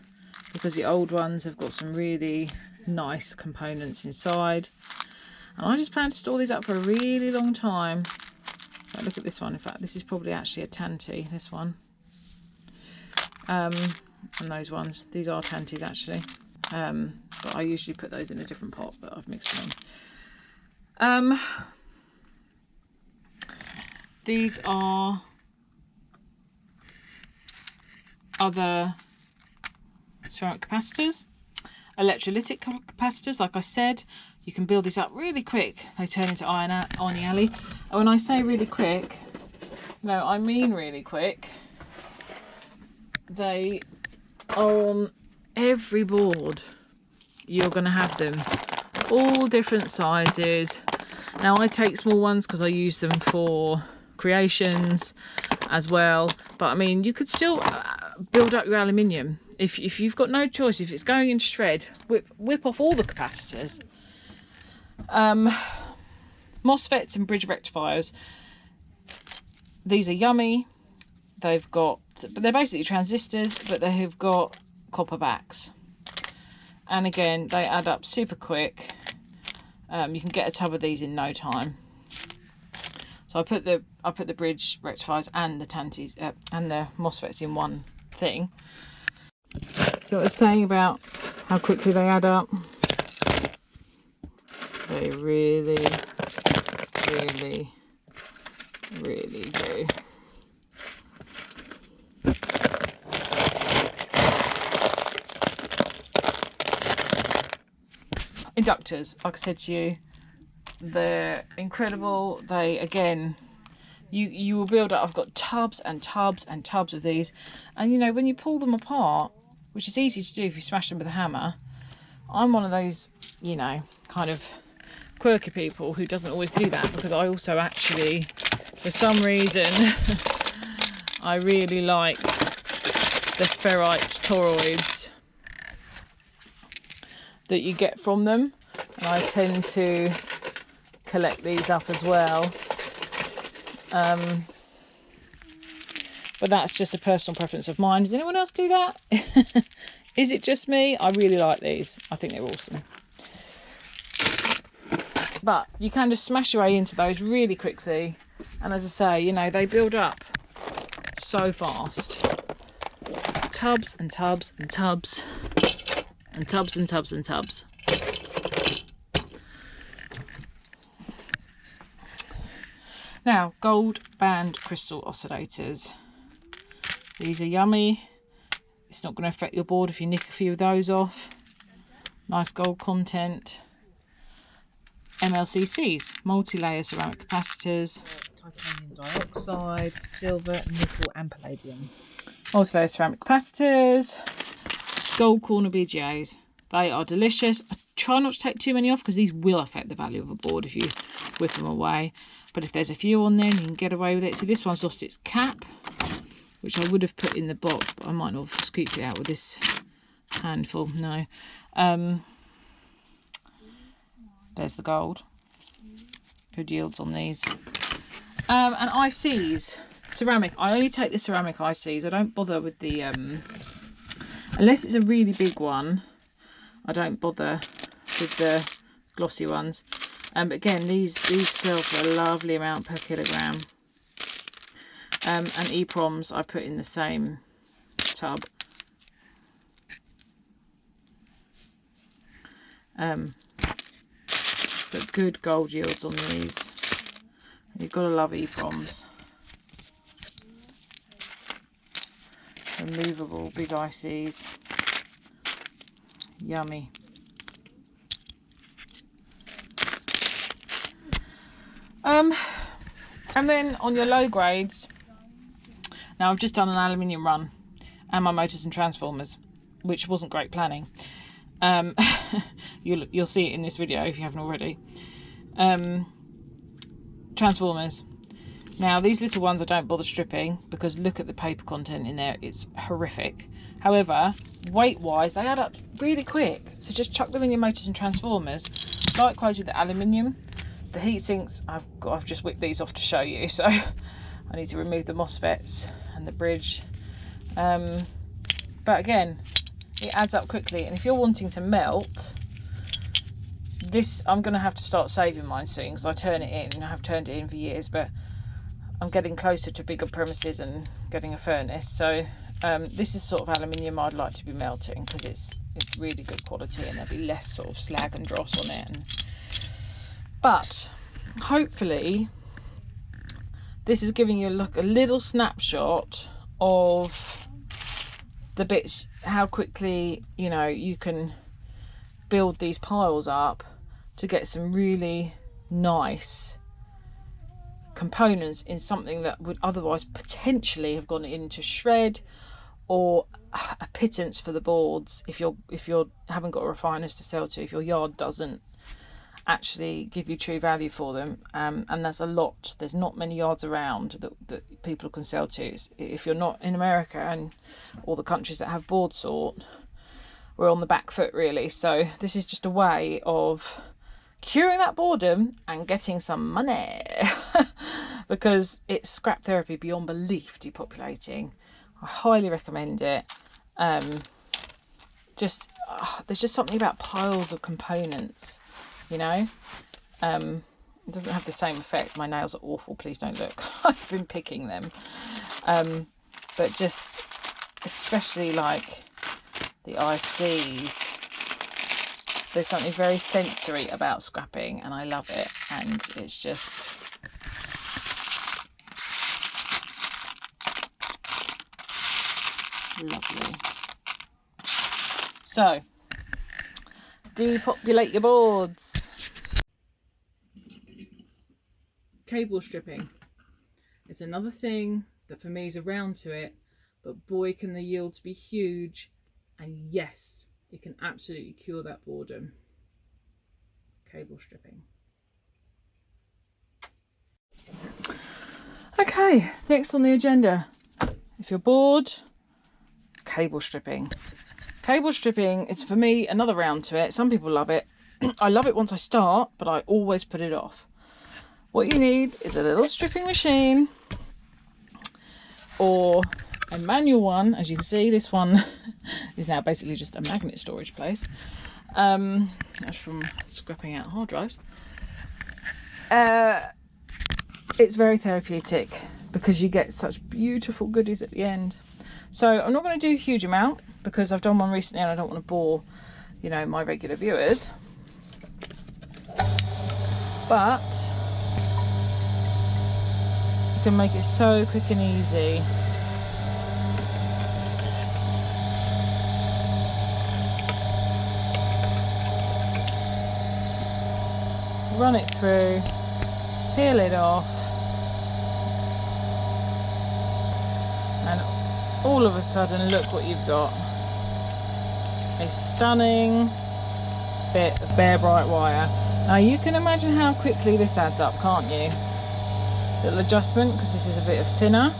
because the old ones have got some really nice components inside, and I just plan to store these up for a really long time. Like, look at this one. In fact, this is probably actually a tanty, this one, and those ones, these are tanties actually, but I usually put those in a different pot, but I've mixed them in. These are other ceramic capacitors, electrolytic capacitors. Like I said, you can build these up really quick. They turn into Arnie Alley. And when I say really quick, no, I mean really quick. They are on every board. You're going to have them, all different sizes. Now I take small ones because I use them for creations as well, but I mean you could still build up your aluminium if you've got no choice. If it's going into shred, whip off all the capacitors. MOSFETs and bridge rectifiers, these are yummy. They've got, but they're basically transistors, but they have got copper backs, and again they add up super quick. You can get a tub of these in no time. So I put the bridge rectifiers and the tanties and the MOSFETs in one thing. So I was saying about how quickly they add up. They really, really, really do. Inductors, like I said to you, they're incredible. They, again, you will build up. I've got tubs and tubs and tubs of these, and you know, when you pull them apart, which is easy to do if you smash them with a hammer, I'm one of those, you know, kind of quirky people who doesn't always do that, because I also actually, for some reason, I really like the ferrite toroids that you get from them, and I tend to collect these up as well. But that's just a personal preference of mine. Does anyone else do that? Is it just me? I really like these. I think they're awesome. But you can just smash your way into those really quickly, and as I say, you know, they build up so fast. Tubs and tubs and tubs and tubs and tubs and tubs. Now, gold band crystal oscillators. These are yummy. It's not going to affect your board if you nick a few of those off. Nice gold content. MLCCs, multi-layer ceramic capacitors. Titanium dioxide, silver, nickel and palladium. Multi-layer ceramic capacitors. Gold corner BGAs. They are delicious. I try not to take too many off because these will affect the value of a board if you whip them away. But if there's a few on there, you can get away with it. See, this one's lost its cap, which I would have put in the box, but I might not have scooped it out with this handful. No. There's the gold. Good yields on these. And ICs. Ceramic. I only take the ceramic ICs. I don't bother with the... unless it's a really big one, I don't bother with the glossy ones. But again, these sell for a lovely amount per kilogram. And EPROMs I put in the same tub. But good gold yields on these. You've got to love EPROMs. Removable big ICs. Yummy. And then on your low grades, now I've just done an aluminium run and my motors and transformers, which wasn't great planning. You'll see it in this video if you haven't already. Transformers. Now these little ones I don't bother stripping because look at the paper content in there, it's horrific. However, weight wise they add up really quick, so just chuck them in your motors and transformers. Likewise with the aluminium. The heat sinks, I've just whipped these off to show you, so I need to remove the MOSFETs and the bridge. But again, it adds up quickly, and if you're wanting to melt this, I'm going to have to start saving mine soon because I turn it in. I have turned it in for years, but I'm getting closer to bigger premises and getting a furnace, so this is sort of aluminium I'd like to be melting because it's really good quality and there'll be less sort of slag and dross on it. But hopefully this is giving you a little snapshot of the bits, how quickly, you know, you can build these piles up to get some really nice components in something that would otherwise potentially have gone into shred or a pittance for the boards if you haven't got refiners to sell to, if your yard doesn't actually give you true value for them. And there's not many yards around that people can sell to. If you're not in America and all the countries that have board sort, we're on the back foot really. So this is just a way of curing that boredom and getting some money because it's scrap therapy beyond belief, depopulating. I highly recommend it. There's just something about piles of components, you know. It doesn't have the same effect. My nails are awful, please don't look. I've been picking them. But just especially like the ICs, there's something very sensory about scrapping and I love it, and it's just lovely. So depopulate your boards. Cable stripping. It's another thing that for me is around to it, but boy can the yields be huge, and yes, it can absolutely cure that boredom. Cable stripping. Okay, next on the agenda, if you're bored, cable stripping. Cable stripping is for me another round to it. Some people love it. I love it once I start, but I always put it off. What you need is a little stripping machine or a manual one. As you can see, this one is now basically just a magnet storage place. That's from scrapping out hard drives. It's very therapeutic because you get such beautiful goodies at the end. So I'm not going to do a huge amount because I've done one recently and I don't want to bore, you know, my regular viewers. can make it so quick and easy. Run it through, peel it off, and all of a sudden look what you've got. A stunning bit of bare bright wire. Now you can imagine how quickly this adds up, can't you? Little adjustment, because this is a bit of thinner.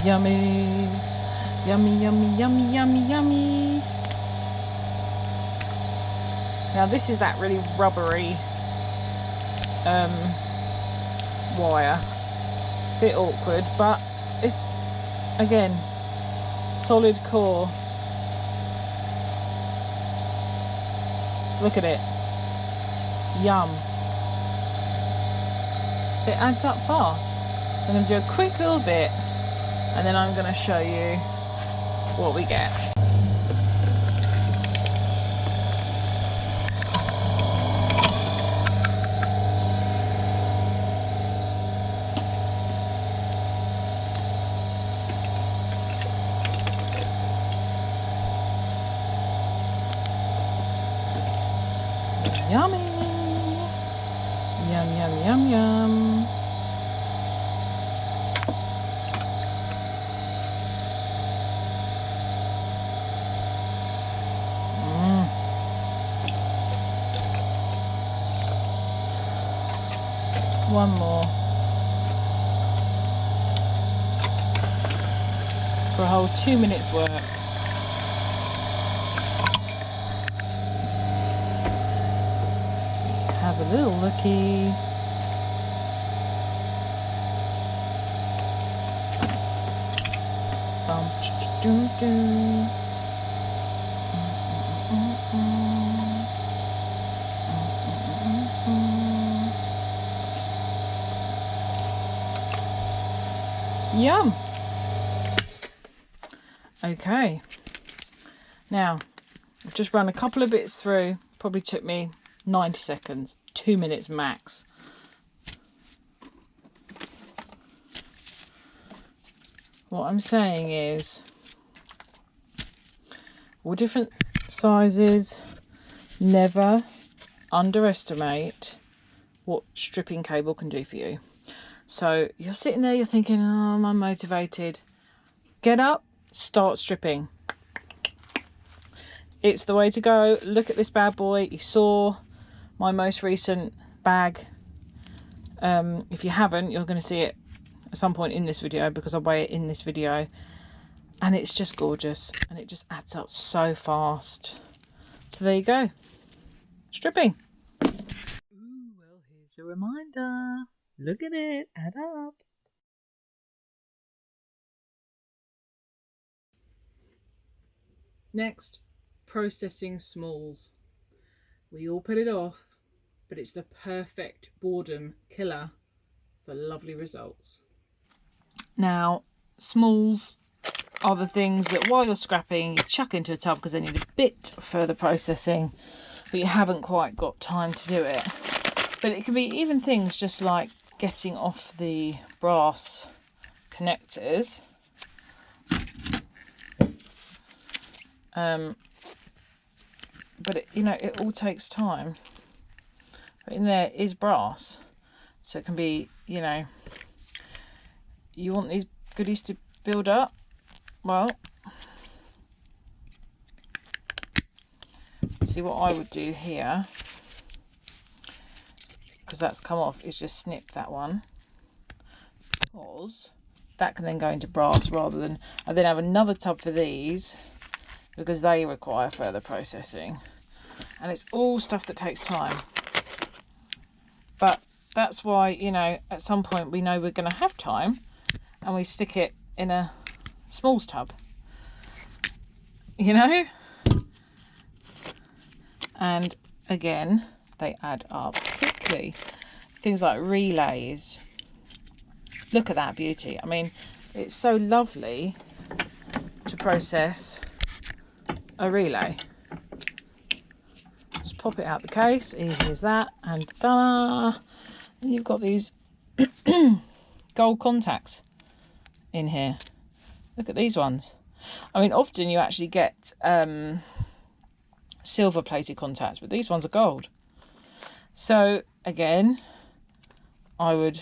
Yummy, yummy, yummy, yummy, yummy, yummy. Now this is that really rubbery wire. Bit awkward, but it's, again, solid core. Look at it. Yum. It adds up fast. I'm going to do a quick little bit, and then I'm going to show you what we get. Yummy! Yum, yum, yum, yum. One more. For a whole 2 minutes work. Have a little looky. Yum. Okay. Now, I've just run a couple of bits through. Probably took me 90 seconds, 2 minutes max. What I'm saying is, all different sizes, never underestimate what stripping cable can do for you. So you're sitting there, you're thinking, oh, I'm unmotivated. Get up, start stripping. It's the way to go. Look at this bad boy. You saw my most recent bag. If you haven't, you're going to see it at some point in this video, because I weigh it in this video, and it's just gorgeous, and it just adds up so fast. So there you go, stripping. Ooh, well, here's a reminder. Look at it, add up. Next, processing smalls. We all put it off, but it's the perfect boredom killer for lovely results. Now, smalls are the things that while you're scrapping, you chuck into a tub because they need a bit further processing, but you haven't quite got time to do it. But it can be even things just like getting off the brass connectors. But it, you know, it all takes time. But in there is brass, so it can be, you know, you want these goodies to build up. Well, see what I would do here, because that's come off, is just snip that one, because that can then go into brass rather than, I then have another tub for these because they require further processing, and it's all stuff that takes time. But that's why, you know, at some point we know we're going to have time, and we stick it in a smalls tub, you know. And again, they add up quickly. Things like relays, look at that beauty. I mean, it's so lovely to process a relay. Just pop it out the case, easy as that, and ta-da! And you've got these gold contacts in here. Look at these ones. I mean, often you actually get silver plated contacts, but these ones are gold. So again, I would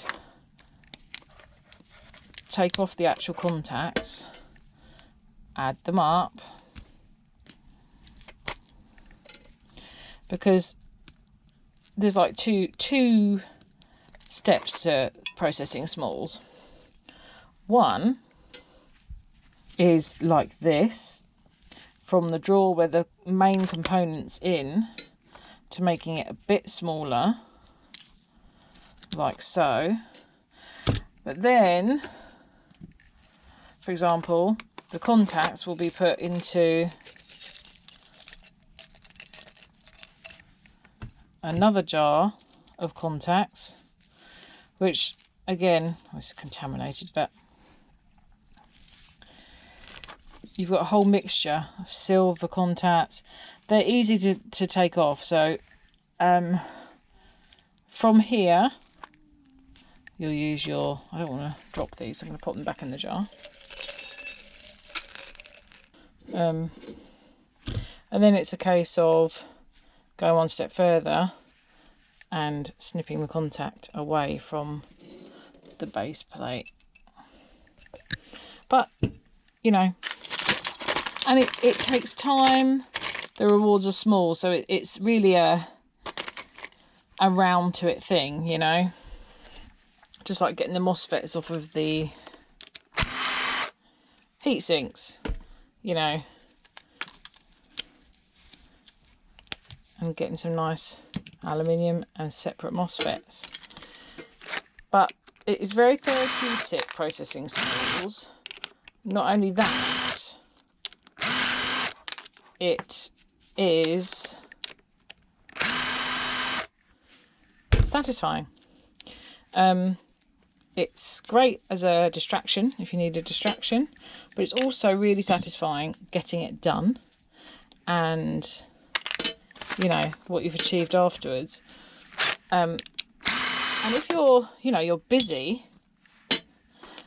take off the actual contacts, add them up, because there's like two steps to processing smalls. One is like this, from the drawer where the main component's in, to making it a bit smaller, like so. But then, for example, the contacts will be put into another jar of contacts, which again was contaminated, but you've got a whole mixture of silver contacts. They're easy to take off. So from here, you'll use your, I don't want to drop these, I'm going to pop them back in the jar. And then it's a case of going one step further and snipping the contact away from the base plate. But, you know, and it takes time. The rewards are small, so it's really a round to it thing, you know. Just like getting the MOSFETs off of the heat sinks, you know, and getting some nice aluminium and separate MOSFETs. But it is very therapeutic processing smalls. Not only that, it is satisfying. It's great as a distraction if you need a distraction, but it's also really satisfying getting it done and, you know, what you've achieved afterwards. And if you're, you know, you're busy,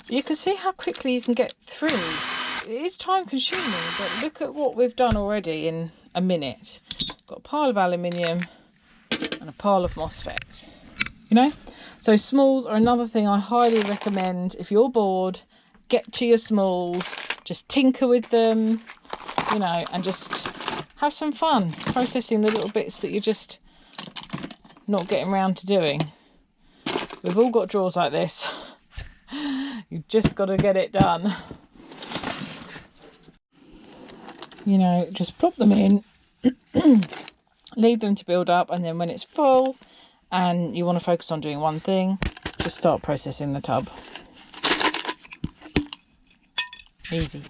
you can see how quickly you can get through. It is time consuming, but look at what we've done already in a minute. Got a pile of aluminium and a pile of MOSFETs, you know. So smalls are another thing I highly recommend. If you're bored, get to your smalls, just tinker with them, you know, and just have some fun processing the little bits that you're just not getting around to doing. We've all got drawers like this. You've just got to get it done. You know, just plop them in, leave them to build up, and then when it's full and you want to focus on doing one thing, just start processing the tub. Easy.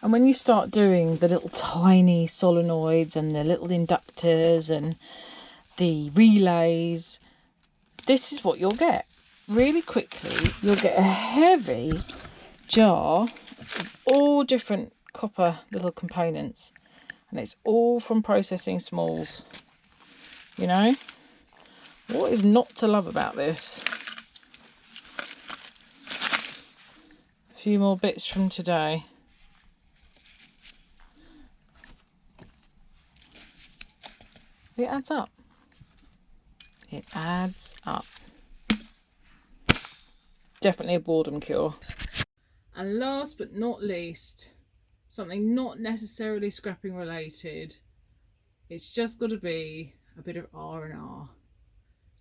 And when you start doing the little tiny solenoids and the little inductors and the relays, this is what you'll get. Really quickly, you'll get a heavy jar of all different copper little components, and it's all from processing smalls. You know, what is not to love about this? A few more bits from today. It adds up. It adds up. Definitely a boredom cure. And last but not least, something not necessarily scrapping related. It's just got to be a bit of R&R.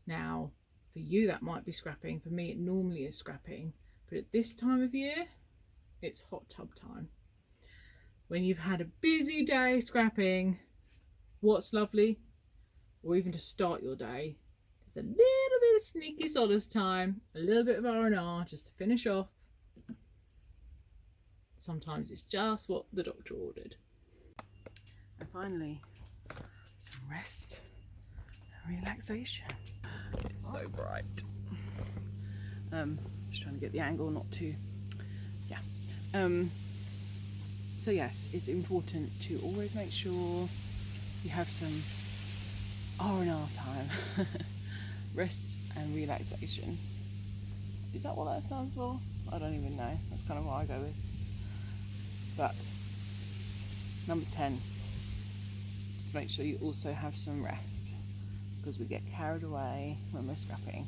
Now, for you that might be scrapping. For me it normally is scrapping. But at this time of year, it's hot tub time. When you've had a busy day scrapping, what's lovely, or even to start your day, is a little bit of sneaky solace time, a little bit of R&R just to finish off. Sometimes it's just what the doctor ordered. And finally, some rest and relaxation. It's so bright. Just trying to get the angle not too, yeah. So yes, it's important to always make sure you have some R&R time. Rest and relaxation. Is that what that stands for? I don't even know. That's kind of what I go with. But number 10, just make sure you also have some rest, because we get carried away when we're scrapping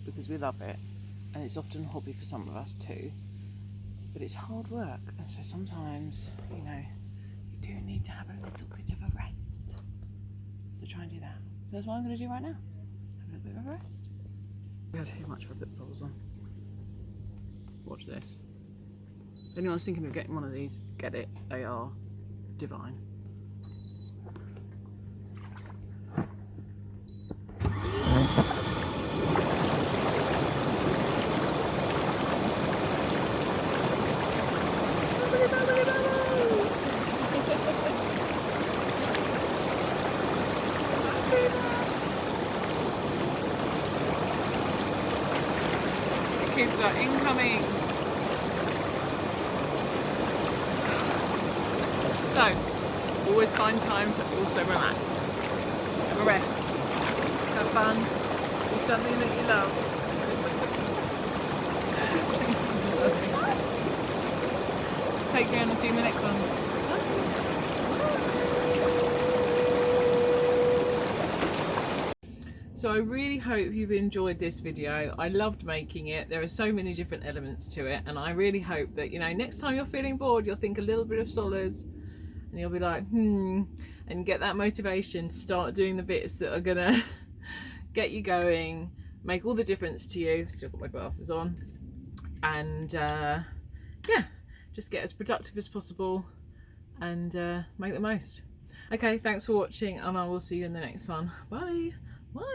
because we love it, and it's often a hobby for some of us too, but it's hard work, and so sometimes, you know, you do need to have a little bit of a rest. So try and do that. So that's what I'm going to do right now. Have a little bit of a rest. We had too much for a bit bubbles on. Watch this. If anyone's thinking of getting one of these, get it. They are divine. Kids are incoming. So, always find time to also relax. Have a rest. Have fun. Do something that you love. Take care and I'll see you in the next one. So I really hope you've enjoyed this video. I loved making it. There are so many different elements to it, and I really hope that, you know, next time you're feeling bored, you'll think a little bit of Sollers and you'll be like, and get that motivation to start doing the bits that are gonna get you going, make all the difference to you. Still got my glasses on. And yeah, just get as productive as possible and make the most. Okay, thanks for watching, and I will see you in the next one. Bye. Bye.